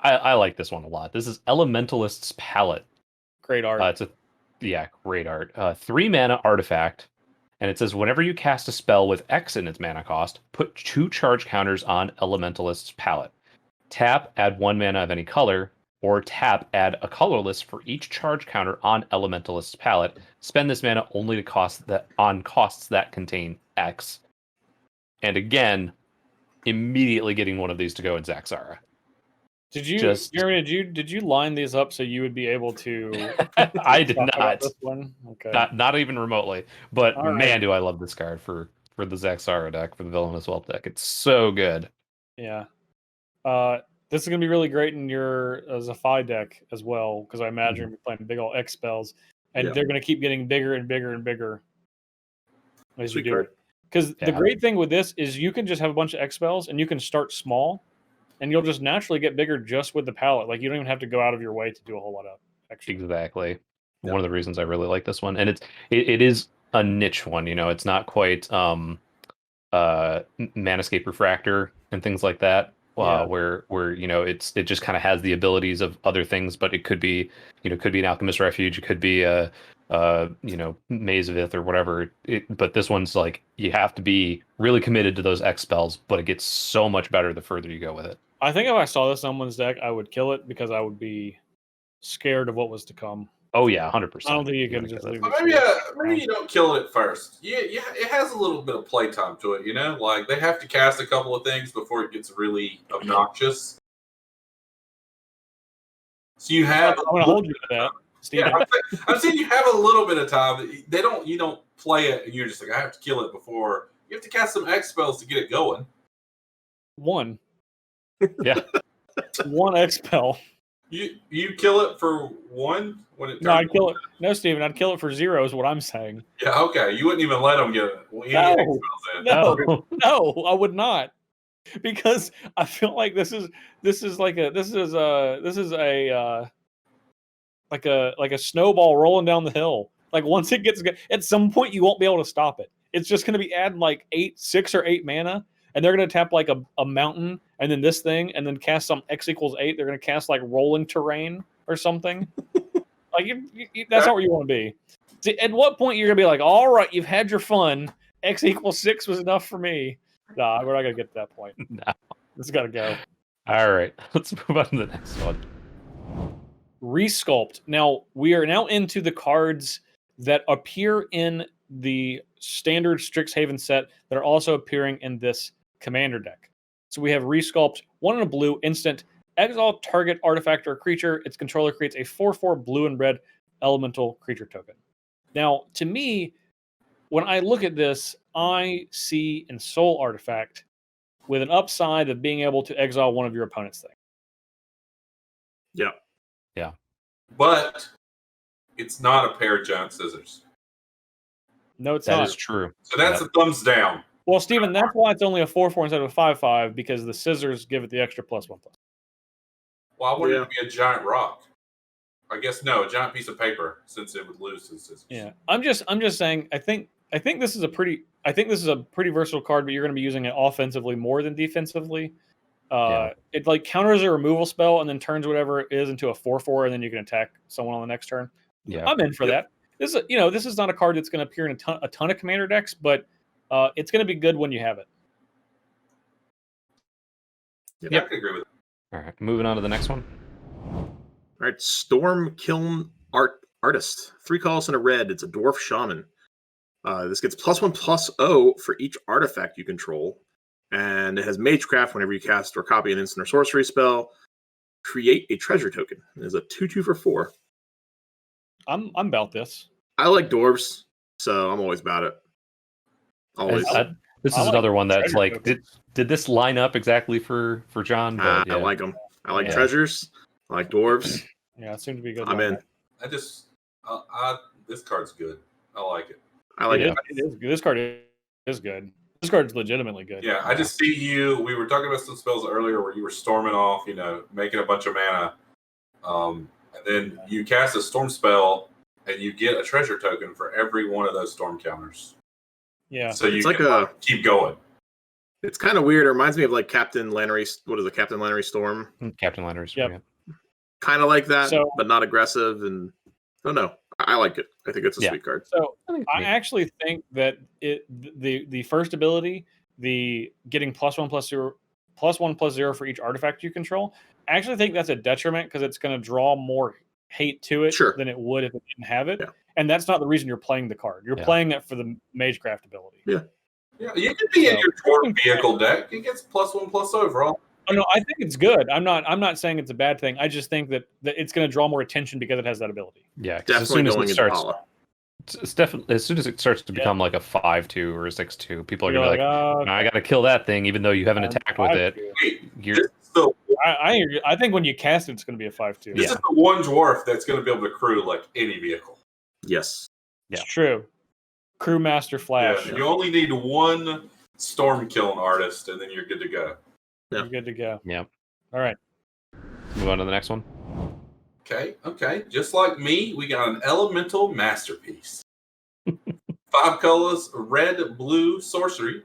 like this one a lot. This is Elementalist's Palette. Great art. Great art. 3 mana artifact, and it says whenever you cast a spell with X in its mana cost, put 2 charge counters on Elementalist's Palette. Tap, add 1 mana of any color, or tap, add a colorless for each charge counter on Elementalist's Palette. Spend this mana only to costs that contain X. And again, immediately getting one of these to go in Zaxara. Jeremy, did you line these up so you would be able to? I did not. This one? Okay. Not even remotely. But All man, right. do I love this card for the Zaxara deck, for the Villainous Whelp deck. It's so good. Yeah. This is gonna be really great in your Zephi deck as well, because I imagine you're playing big old X spells, and they're gonna keep getting bigger and bigger and bigger as you do it. Because the great thing with this is you can just have a bunch of X spells, and you can start small, and you'll just naturally get bigger just with the palette. Like you don't even have to go out of your way to do a whole lot of extra. Exactly. Yeah. One of the reasons I really like this one, and it is a niche one. You know, it's not quite Manascape Refractor and things like that. Where you know it just kind of has the abilities of other things, but it could be could be an Alchemist Refuge, it could be a Maze of Ith or whatever. But this one's like you have to be really committed to those X spells, but it gets so much better the further you go with it. I think if I saw this in someone's deck, I would kill it because I would be scared of what was to come. Oh yeah, 100%. I don't think you can just leave it. Maybe you don't kill it first. Yeah, it has a little bit of playtime to it, Like they have to cast a couple of things before it gets really obnoxious. So you have. I'm going to hold you to that, Steve. Yeah, I'm saying you have a little bit of time. You don't play it, and you're just like, I have to kill it before. You have to cast some X spells to get it going. One. Yeah. One X spell. You kill it for one when it. No, I'd kill it. No, Steven, I'd kill it for 0 is what I'm saying. Yeah, okay. You wouldn't even let them get any X spells in. No, I would not, because I feel like this is a snowball rolling down the hill. Like once it gets at some point, you won't be able to stop it. It's just going to be adding like 6 or 8 mana. And they're going to tap like a mountain and then this thing and then cast some X = 8. They're going to cast like rolling terrain or something. Like that's not where you want to be. See, at what point you're going to be like, all right, you've had your fun. X = 6 was enough for me. Nah, we're not going to get to that point. No. It's got to go. All right. Let's move on to the next one. Resculpt. Now, we are now into the cards that appear in the standard Strixhaven set that are also appearing in this Commander deck. So we have Resculpt, 1 and a blue, instant, exile target artifact or creature. Its controller creates a 4/4 blue and red elemental creature token. Now, to me, when I look at this, I see Ensoul Artifact with an upside of being able to exile one of your opponent's things. Yeah. Yeah. But it's not a pair of giant scissors. No, it's not. That is true. So that's a thumbs down. Well, Steven, that's why it's only a 4/4 instead of a 5/5, because the scissors give it the extra +1/+. Why wouldn't it be a giant rock? I guess no, a giant piece of paper, since it would lose to the scissors. Yeah, I'm just saying. I think this is a pretty versatile card, but you're going to be using it offensively more than defensively. It like counters a removal spell and then turns whatever it is into a 4/4, and then you can attack someone on the next turn. Yeah, I'm in for that. This is not a card that's going to appear in a ton of Commander decks, but it's going to be good when you have it. Yeah, I can agree with it. All right, moving on to the next one. All right, Storm Kiln Artist. 3 colors and a red. It's a dwarf shaman. This gets +1/+0 for each artifact you control. And it has Magecraft whenever you cast or copy an instant or sorcery spell. Create a treasure token. It is a 2/2 for 4. I'm about this. I like dwarves, so I'm always about it. Always. This is another one that's like, did this line up exactly for John? But, I like them. I like treasures. I like dwarves. Yeah, it seemed to be good. I'm in. This card's good. I like it. I like it. It is good. This card is good. This card's legitimately good. Yeah, I just see you. We were talking about some spells earlier where you were storming off, making a bunch of mana. And then you cast a storm spell, and you get a treasure token for every one of those storm counters. Yeah. So you It's can like keep going. It's kind of weird. It reminds me of like Captain Lannery. What is it? Captain Lannery Storm. Captain Lannery's. Yep. Yeah. Kind of like that, So- but not aggressive. And I don't know. I like it. I think it's a Yeah. sweet card. So I think I actually think that the first ability, the getting +1/+0 for each artifact you control, I actually think that's a detriment because it's going to draw more hate to it Sure. than it would if it didn't have it. Yeah. And that's not the reason you're playing the card. You're Yeah. playing it for the Magecraft ability. Yeah. Yeah, you can be in So- your dwarf vehicle deck. It gets +1/+0 overall. Oh, no, I think it's good. I'm not saying it's a bad thing. I just think that it's going to draw more attention because it has that ability. Yeah. 'Cause as Definitely soon as going it into starts, Hala. it's definitely as soon as it starts to become like a 5/2 or a 6/2, people are gonna be like, "Oh, I got to kill that thing, even though you haven't attacked with it. 5/2." Wait, You're this is the I think when you cast it, it's going to be a 5/2. This is the one dwarf that's going to be able to crew like any vehicle. Yes. Yeah. It's true. Crewmaster Flash. Yeah, you only need one storm kiln artist, and then you're good to go. You're good to go. Yeah. All right. Move on to the next one. Okay. Just like me, we got an elemental masterpiece. 5 colors, red, blue, sorcery.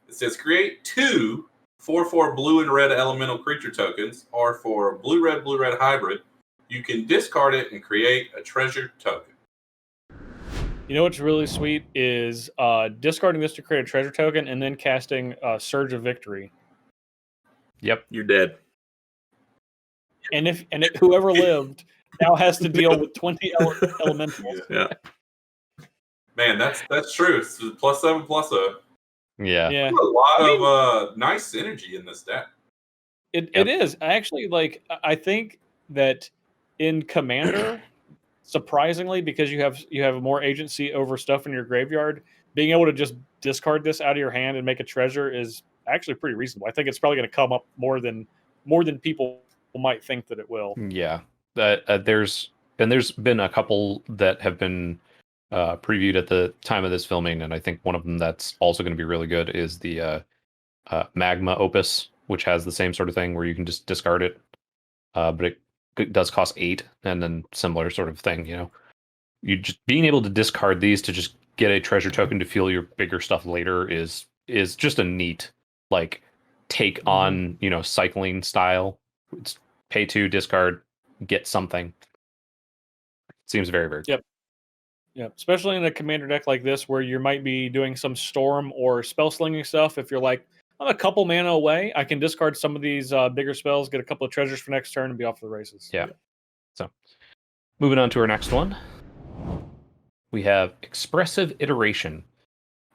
It says create 2 4/4 blue and red elemental creature tokens, or for blue-red hybrid, you can discard it and create a treasure token. You know what's really sweet is discarding this to create a treasure token and then casting Surge of Victory. Yep. You're dead. And whoever lived now has to deal with 20 elementals. Yeah. Man, that's true. It's +7/+0. Yeah. Yeah. A lot of nice synergy in this deck. It is. I actually I think that in Commander, surprisingly, because you have more agency over stuff in your graveyard, being able to just discard this out of your hand and make a treasure is actually pretty reasonable. I think it's probably going to come up more than people might think that it will. Yeah. There's been a couple that have been previewed at the time of this filming, and I think one of them that's also going to be really good is the Magma Opus, which has the same sort of thing where you can just discard it, but it does cost 8, and then similar sort of thing. You know, you just being able to discard these to just get a treasure token to fuel your bigger stuff later is just a neat take on cycling style. It's pay 2, discard, get something. Seems very, very Yep. Yeah, especially in a commander deck like this where you might be doing some storm or spell slinging stuff. If you're like, I'm a couple mana away, I can discard some of these bigger spells, get a couple of treasures for next turn, and be off to the races. Yeah. So, moving on to our next one, we have Expressive Iteration.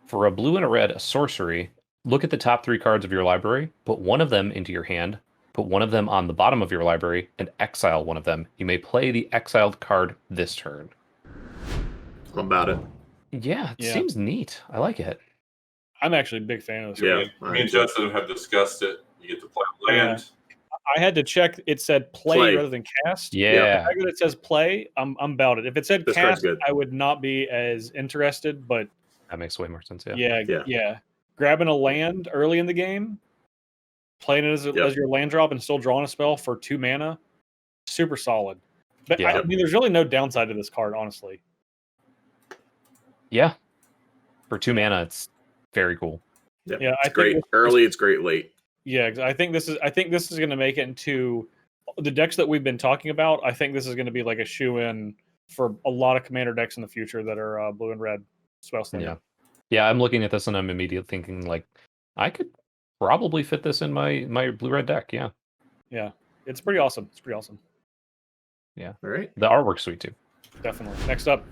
For a blue and a red, a sorcery, look at the top 3 cards of your library, put one of them into your hand, put one of them on the bottom of your library, and exile one of them. You may play the exiled card this turn. I'm about it. Yeah, it seems neat. I like it. I'm actually a big fan of this. Yeah. Me and Justin have discussed it. You get to play land. I had to check. It said play rather than cast. Yeah. The fact that it says play, I'm about it. If it said This card's cast, good. I would not be as interested. But That makes way more sense. Yeah. yeah. Grabbing a land early in the game, playing it as your land drop, and still drawing a spell for 2 mana, super solid. But Yeah. I mean, there's really no downside to this card, honestly. Yeah. For 2 mana, it's very cool. Yeah, It's I think great early. It's great late. Yeah, I think this is going to make it into the decks that we've been talking about. I think this is going to be like a shoe-in for a lot of commander decks in the future that are blue and red spell slinging. Yeah, I'm looking at this and I'm immediately thinking I could probably fit this in my blue-red deck. Yeah. Yeah, it's pretty awesome. Yeah. All right. The artwork's sweet too. Definitely. Next up.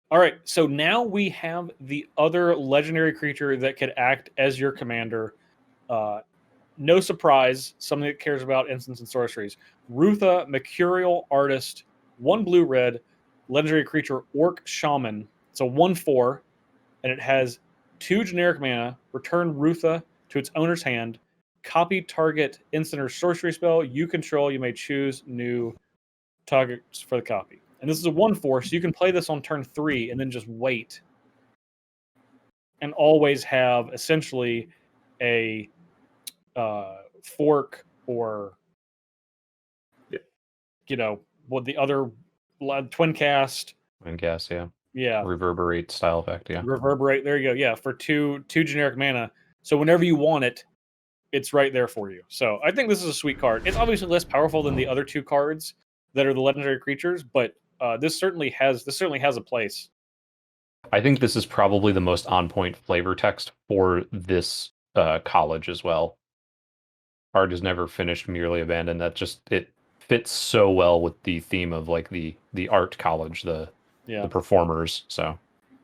All right, so now we have the other legendary creature that could act as your commander. No surprise, something that cares about instants and sorceries. Rutha, Mercurial Artist, 1 blue-red, legendary creature, Orc Shaman. It's a 1/4, and it has 2 generic mana. Return Rutha to its owner's hand. Copy target instant or sorcery spell you control. You may choose new targets for the copy. And this is a 1/4, so you can play this on turn 3 and then just wait. And always have essentially a fork or what the other twin cast. I guess, yeah. Yeah. Reverberate style effect, yeah. Reverberate. There you go. Yeah, for two generic mana. So whenever you want it, it's right there for you. So I think this is a sweet card. It's obviously less powerful than the other two cards that are the legendary creatures, but this certainly has a place. I think this is probably the most on-point flavor text for this college as well. Art is never finished, merely abandoned. It fits so well with the theme of like the art college, the performers. So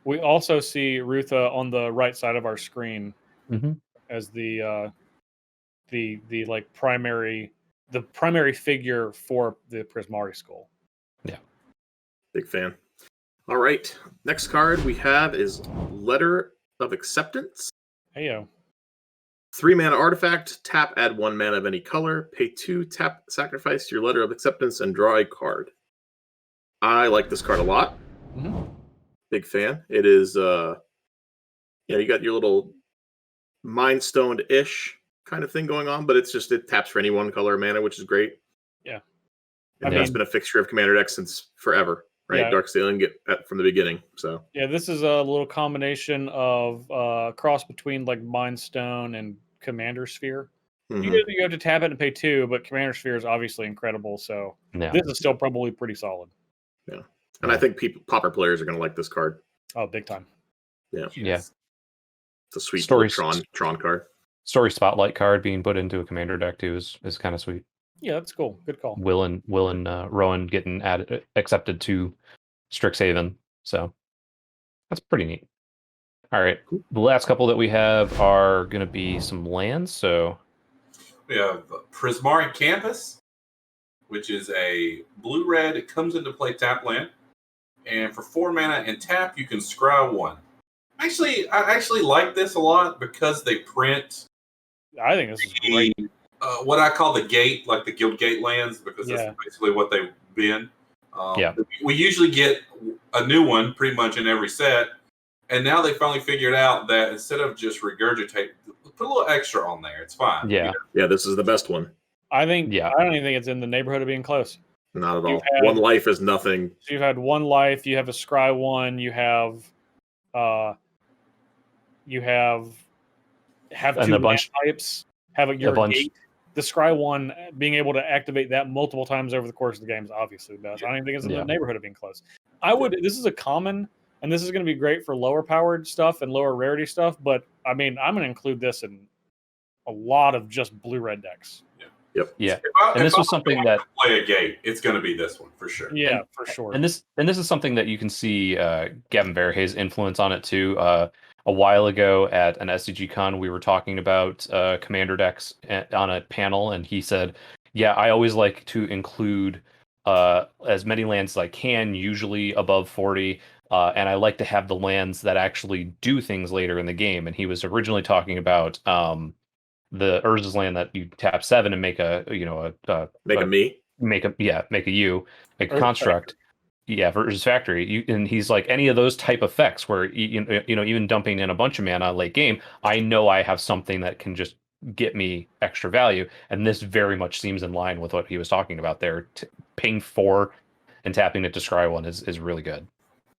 we also see Rutha on the right side of our screen as the primary figure for the Prismari school. Yeah, big fan. All right, next card we have is Letter of Acceptance. Heyo. 3 mana artifact, tap, add 1 mana of any color, pay 2, tap, sacrifice your Letter of Acceptance, and draw a card. I like this card a lot. Big fan. It is, you got your little Mind Stoned-ish kind of thing going on, but it taps for any 1 color mana, which is great. Yeah. And that's been a fixture of Commander decks since forever, right? Yeah. Darkstailing from the beginning. So yeah, this is a little combination of cross between like Mind Stone and Commander Sphere. You have to tap it and pay 2, but Commander Sphere is obviously incredible. So this is still probably pretty solid. Yeah, and I think Pauper players are going to like this card. Oh, big time. Yeah. Yeah. It's a sweet Story Tron card. Story Spotlight card being put into a Commander deck too is kind of sweet. Yeah, that's cool. Good call. Will and Rowan getting accepted to Strixhaven, so that's pretty neat. All right, the last couple that we have are going to be some lands. So we have Prismari Canvas, which is a blue-red. It comes into play tap land, and for 4 mana and tap, you can scry 1. I actually like this a lot because they print. I think this is great. What I call the gate, like the Guild Gate lands, because that's basically what they've been. We usually get a new one pretty much in every set, and now they finally figured out that instead of just regurgitate, put a little extra on there. It's fine. Yeah, this is the best one. I think. Yeah, I don't even think it's in the neighborhood of being close. Not at all. 1 life is nothing. So you've had 1 life. You have a scry 1. You have 2 bunch types. Have your gate. The scry 1 being able to activate that multiple times over the course of the game is obviously the best. I don't even think it's in the neighborhood of being close. This is a common, and this is going to be great for lower powered stuff and lower rarity stuff, but I mean, I'm going to include this in a lot of just blue-red decks. Yep. Yeah. And this was something that play a gate. It's going to be this one for sure. Yeah, for sure. And this is something that you can see Gavin Verhey's influence on it too. A while ago at an SCG Con, we were talking about Commander decks on a panel, and he said, "Yeah, I always like to include as many lands as I can, usually above 40, and I like to have the lands that actually do things later in the game." And he was originally talking about the Urza's land that you tap 7 and make a construct. Yeah, for Urza's Factory. And he's like, any of those type effects where even dumping in a bunch of mana late game, I know I have something that can just get me extra value. And this very much seems in line with what he was talking about there. Paying 4 and tapping it to scry 1 is really good.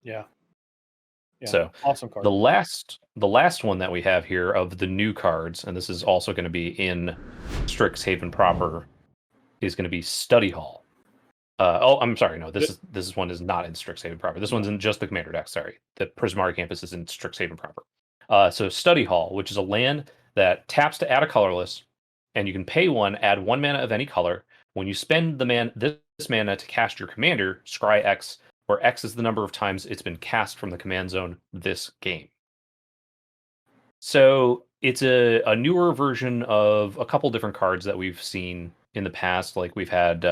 Yeah. So awesome card. The last one that we have here of the new cards, and this is also going to be in Strixhaven proper, is going to be Study Hall. I'm sorry. No, this one is not in Strixhaven proper. This one's in just the Commander deck. Sorry, the Prismari Campus is in Strixhaven proper. So Study Hall, which is a land that taps to add a colorless, and you can pay 1, add 1 mana of any color. When you spend this mana to cast your commander, scry X, where X is the number of times it's been cast from the command zone this game. So it's a newer version of a couple different cards that we've seen in the past. Like we've had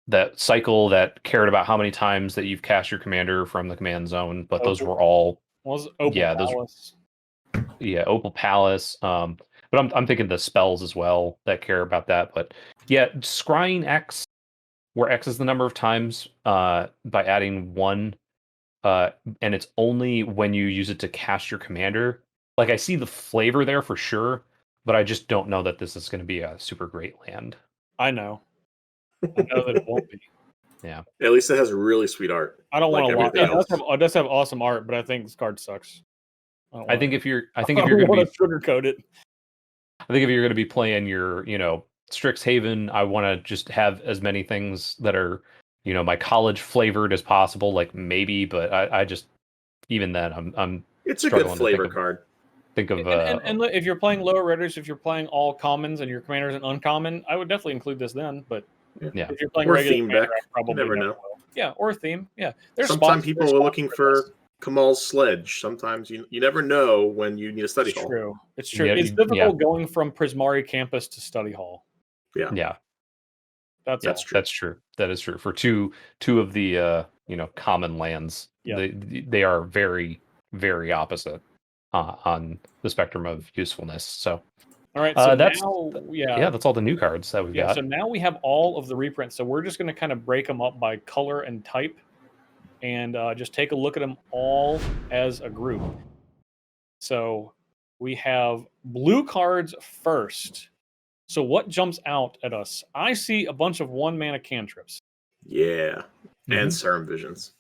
that cycle that cared about how many times that you've cast your commander from the command zone, but those were all Palace. Opal Palace. But I'm thinking the spells as well that care about that. But yeah, scrying X, where X is the number of times by adding 1, and it's only when you use it to cast your commander. Like I see the flavor there for sure, but I just don't know that this is going to be a super great land. I know. I know that it won't be. Yeah. At least it has really sweet art. I don't Like want to watch. everything It does have awesome art, but I think this card sucks. I think if you're I going don't to want be to sugarcoat it. I think if you're going to be playing your, Strixhaven, I want to just have as many things that are, my college flavored as possible. Like maybe, but I just even then I'm It's a good flavor card. Think of and look, if you're playing lower redders, if you're playing all commons and your commander's an uncommon, I would definitely include this then. But yeah, if you're playing or regular theme commander, deck, I probably you never know. will. Yeah, or a theme. Yeah, there's Sometimes spots, people there's are spots looking this. for Kamal's Sledge. Sometimes you never know when you need a study It's hall. true. It's true. Yeah, It's difficult going from Prismari Campus to study hall. Yeah. That's true. That's true. That is true. For two of the common lands, they are very, very opposite on the spectrum of usefulness. So all right. So that's now, that's all the new cards that we've got. So now we have all of the reprints. So we're just going to kind of break them up by color and type, and just take a look at them all as a group. So we have blue cards first. So what jumps out at us? I see a bunch of 1-mana cantrips. Yeah, and Serum Visions.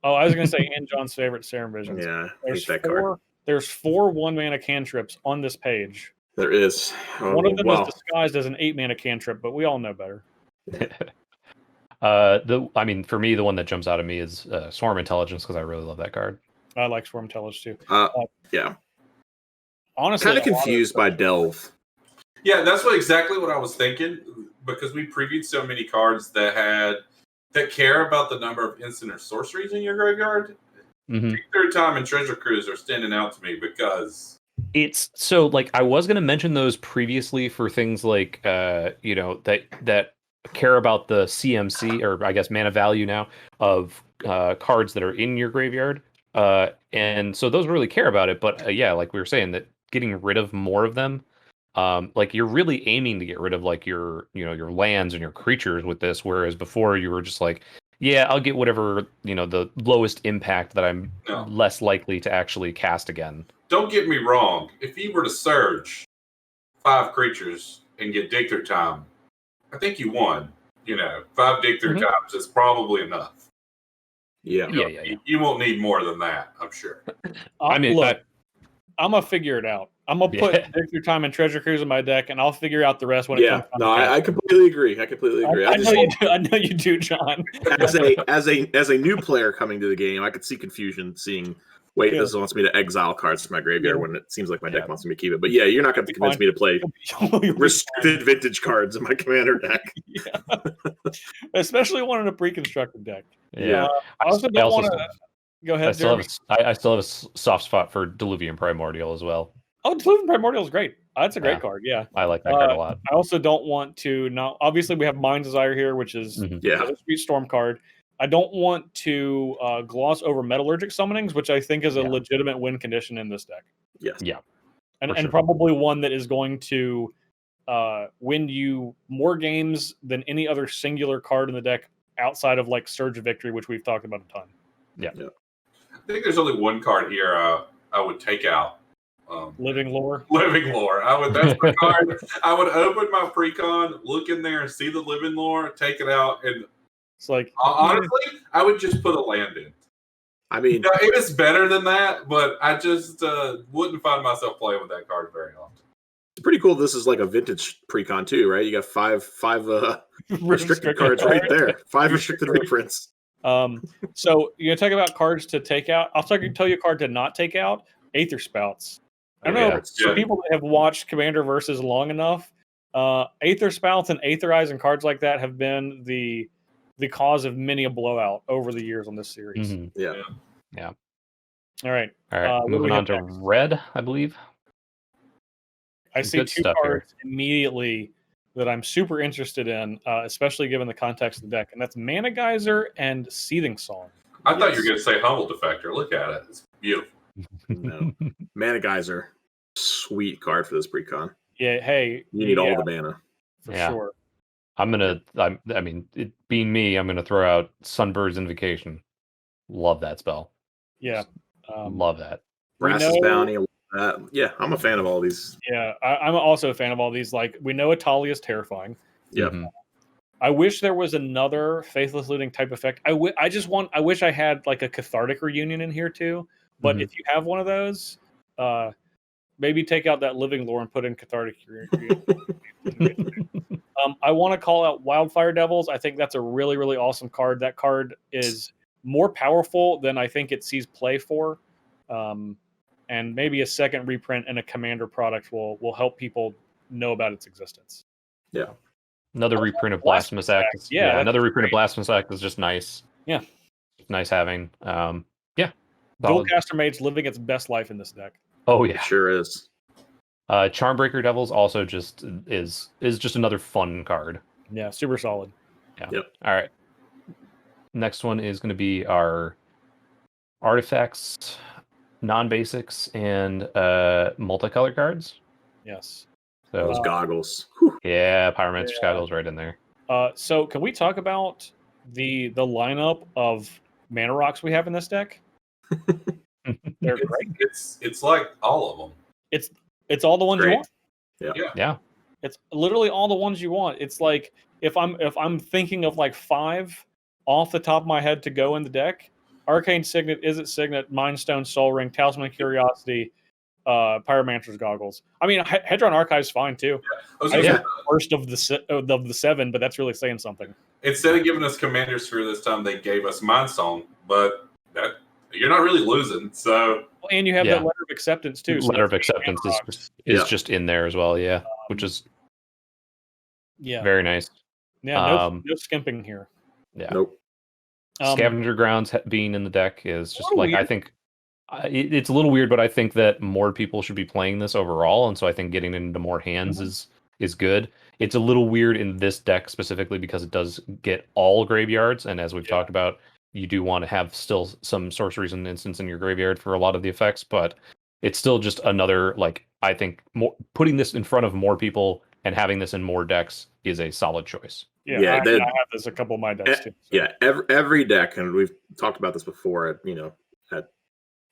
Oh, I was going to say, and John's favorite, Serum Visions. Yeah, there's that card. There's 4 1-mana cantrips on this page. There is. One of them is disguised as an 8-mana cantrip, but we all know better. For me, the one that jumps out at me is Swarm Intelligence, because I really love that card. I like Swarm Intelligence too. Yeah. Honestly, kind of confused by Delve. Yeah, that's exactly what I was thinking, because we previewed so many cards that care about the number of instant or sorceries in your graveyard. Third Time and Treasure Cruise are standing out to me because it's so like I was going to mention those previously for things like that care about the CMC, or I guess mana value now, of cards that are in your graveyard, and so those really care about it. But like we were saying, that getting rid of more of them, like you're really aiming to get rid of like your lands and your creatures with this, whereas before you were just like, I'll get whatever the lowest impact that I'm less likely to actually cast again. Don't get me wrong, if you were to surge 5 creatures and get Dig Through Time, I think you won. 5 Dig Through Times is probably enough. Yeah. You won't need more than that, I'm sure. I'm gonna figure it out. I'm gonna put Dig Through Time and Treasure Cruise in my deck, and I'll figure out the rest when it comes. No, I completely agree. I know you do. I know you do, John. As a new player coming to the game, I could see confusion seeing. Wait, this wants me to exile cards from my graveyard when it seems like my deck wants me to keep it. But you're not going to convince me to play restricted vintage cards in my commander deck. Especially one in a pre-constructed deck. Yeah, I also don't want to. Go ahead. I still have a soft spot for Diluvian Primordial as well. Oh, Diluvian Primordial is great. That's a great card. Yeah, I like that card a lot. I also don't want to. Now, obviously, we have Mind Desire here, which is a sweet storm card. I don't want to gloss over metallurgic summonings, which I think is a legitimate win condition in this deck. Yes. Yeah. And probably one that is going to win you more games than any other singular card in the deck outside of like Surge of Victory, which we've talked about a ton. Yeah. I think there's only one card here I would take out. Living Lore. Living Lore. That's the card. I would open my precon, look in there and see the Living Lore, take it out, and it's like honestly, I would just put a land in. I mean, it is better than that, but I just wouldn't find myself playing with that card very often. It's pretty cool. This is like a vintage precon too, right? You got five restricted cards right there. 5 restricted reprints. So you're talking about cards to take out. I'll tell you a card to not take out. Aether Spouts. I don't know. For people that have watched Commander Versus long enough, Aether Spouts and Aetherize and cards like that have been the cause of many a blowout over the years on this series. Mm-hmm. Yeah. All right. Moving on to red, I believe. I see 2 cards immediately that I'm super interested in, especially given the context of the deck, and that's Mana Geyser and Seething Song. I thought you were going to say Humble Defector. Look at it. It's beautiful. No. Mana Geyser. Sweet card for this precon. Yeah, hey. You need all the mana. For sure. It being me, I'm gonna throw out Sunbird's Invocation. Love that spell. Yeah. Love that. Brass's Bounty. Yeah, I'm a fan of all these. Yeah, I'm also a fan of all these. Like, we know Atalia's terrifying. Yeah. I wish there was another Faithless Looting type effect. I wish I had like a Cathartic Reunion in here too. But if you have one of those, maybe take out that Living Lore and put in Cathartic Reunion. I want to call out Wildfire Devils. I think that's a really, really awesome card. That card is more powerful than I think it sees play for. And maybe a second reprint and a Commander product will help people know about its existence. Yeah. Another reprint of Blasphemous Act. Yeah, another reprint of Blasphemous Act is just nice. Yeah. Nice having. Dualcaster Mage living its best life in this deck. Oh yeah. It sure is. Charmbreaker Devils also just is just another fun card. Yeah, super solid. Yeah. Yep. All right. Next one is going to be our artifacts, non-basics, and multicolor cards. Yes. So Those goggles. yeah, Pyromancer's goggles right in there. So can we talk about the lineup of mana rocks we have in this deck? They're great. It's like all of them. It's all the ones you Great. want. Yeah. It's literally all the ones you want. It's like if I'm thinking of like 5 off the top of my head to go in the deck: Arcane Signet, Izzet Signet, Mindstone, Soul Ring, Talisman of Curiosity, Pyromancer's Goggles. I mean, Hedron Archive's fine too. I was I gonna think say, first of the 7, but that's really saying something. instead of giving us Commander Sphere this time, they gave us Mindstone, but that you're not really losing. So And you have that letter of acceptance too. So Letter of that's Acceptance mana rocks. is just in there as well. Yeah, which is very nice. Yeah, no skimping here. Yeah. Nope. Scavenger Grounds being in the deck is just Oh, like weird. I think it's a little weird, but I think that more people should be playing this overall, and so I think getting into more hands is good. It's a little weird in this deck specifically because it does get all graveyards, and as we've talked about, you do want to have still some sorceries and instants in your graveyard for a lot of the effects, but it's still just another, like, I think putting this in front of more people and having this in more decks is a solid choice. Yeah, Yeah, I have this a couple of my decks too. So. Yeah, every deck, and we've talked about this before at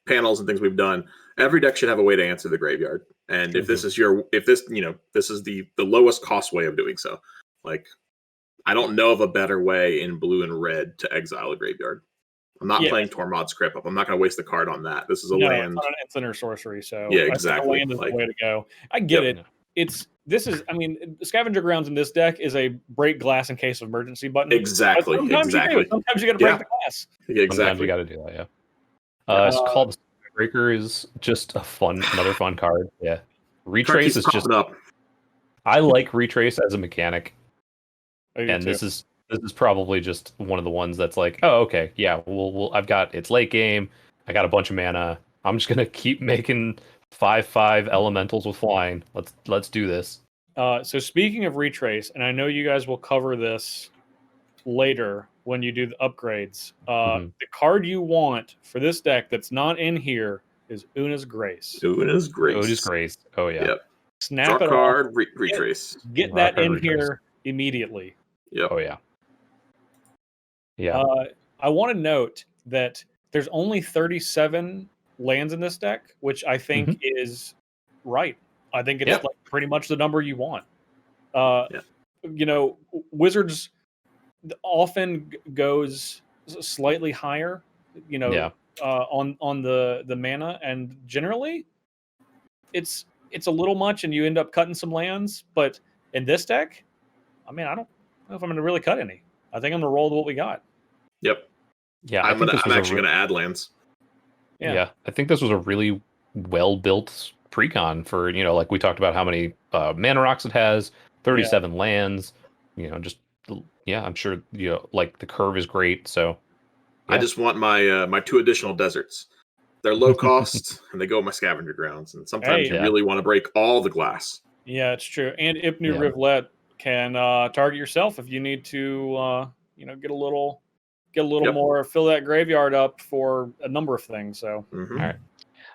panels and things we've done. Every deck should have a way to answer the graveyard, and if this is this is the lowest cost way of doing so. Like, I don't know of a better way in blue and red to exile a graveyard. I'm not playing Tormod Script Up. I'm not going to waste the card on that. This is a land. It's not an instant or sorcery, so Yeah, I think exactly. a land is the way to go. I get it. I mean, Scavenger Grounds in this deck is a break glass in case of emergency button. Exactly. Sometimes you got to break the glass. Yeah, Sometimes exactly. you got to do that. Yeah. It's called Breaker is just another fun card. Yeah. Retrace is just up. I like Retrace as a mechanic, and too. this is probably just one of the ones that's like, oh, okay, yeah, it's late game. I got a bunch of mana. I'm just gonna keep making 5/5 elementals with flying. Let's do this. So speaking of Retrace, and I know you guys will cover this later when you do the upgrades. The card you want for this deck that's not in here is Una's Grace. Una's Grace. Una's Grace. Oh yeah. Yep. Snap Draw it card, off. retrace. Get that in here immediately. Yep. Oh yeah. Yeah. I want to note that there's only 37 lands in this deck, which I think is right. I think it's like pretty much the number you want. Wizards often goes slightly higher, on the mana, and generally it's a little much, and you end up cutting some lands. But in this deck, I mean, I don't know if I'm going to really cut any. I think I'm going to roll with what we got. Yep. Yeah, I'm actually going to add lands. Yeah, I think this was a really well-built precon for, like we talked about how many mana rocks it has, 37 lands, I'm sure, like the curve is great. So I just want my 2 additional deserts. They're low cost and they go with my scavenger grounds. And sometimes you really want to break all the glass. Yeah, it's true. And Ipnu Rivulet can target yourself if you need to, get a little more, fill that graveyard up for a number of things. So, all right.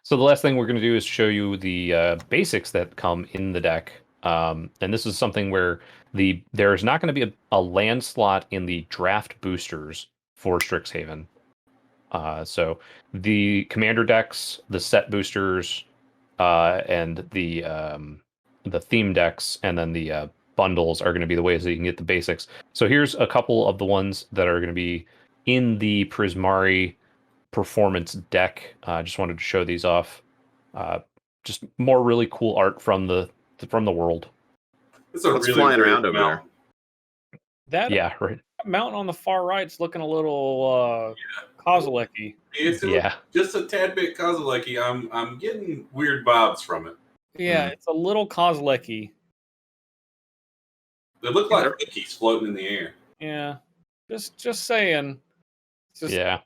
So the last thing we're going to do is show you the basics that come in the deck. And this is something where there's not going to be a land slot in the draft boosters for Strixhaven. So the commander decks, the set boosters, and the theme decks, and then the bundles are going to be the ways that you can get the basics. So here's a couple of the ones that are going to be in the Prismari Performance deck. I just wanted to show these off. Just more really cool art from the world. It's a What's really flying weird around over mount. That Yeah, right. mountain on the far right's looking a little Kozilek-y. It's just a tad bit Kozilek-y. I'm getting weird vibes from it. Yeah, it's a little Kozilek-y. They look like cookies floating in the air. Yeah, just saying. Just yeah,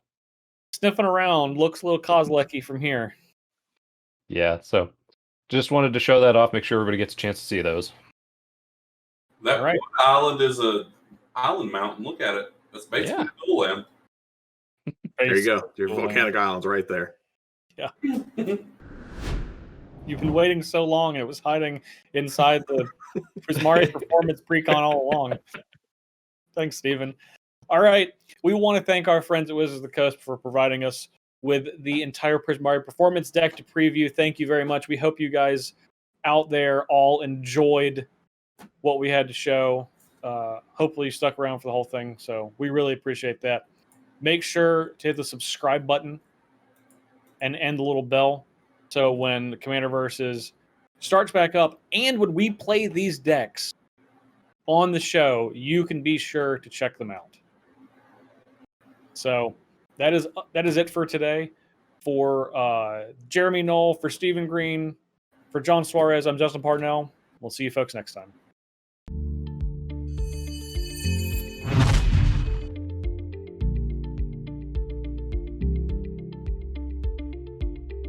sniffing around looks a little Kozilek-y from here. yeah. So just wanted to show that off. Make sure everybody gets a chance to see those. That one island is a island mountain. Look at it. That's basically Dual Land. There you go. Your volcanic island's right there. Yeah. You've been waiting so long, and it was hiding inside the Prismari Performance precon all along. Thanks, Stephen. All right. We want to thank our friends at Wizards of the Coast for providing us with the entire Prismari Performance deck to preview. Thank you very much. We hope you guys out there all enjoyed what we had to show. Hopefully you stuck around for the whole thing. So we really appreciate that. Make sure to hit the subscribe button and the little bell. So when the Commander Versus starts back up and when we play these decks on the show, you can be sure to check them out. So that is it for today. For Jeremy Knoll, for Stephen Green, for John Suarez, I'm Justin Parnell. We'll see you folks next time.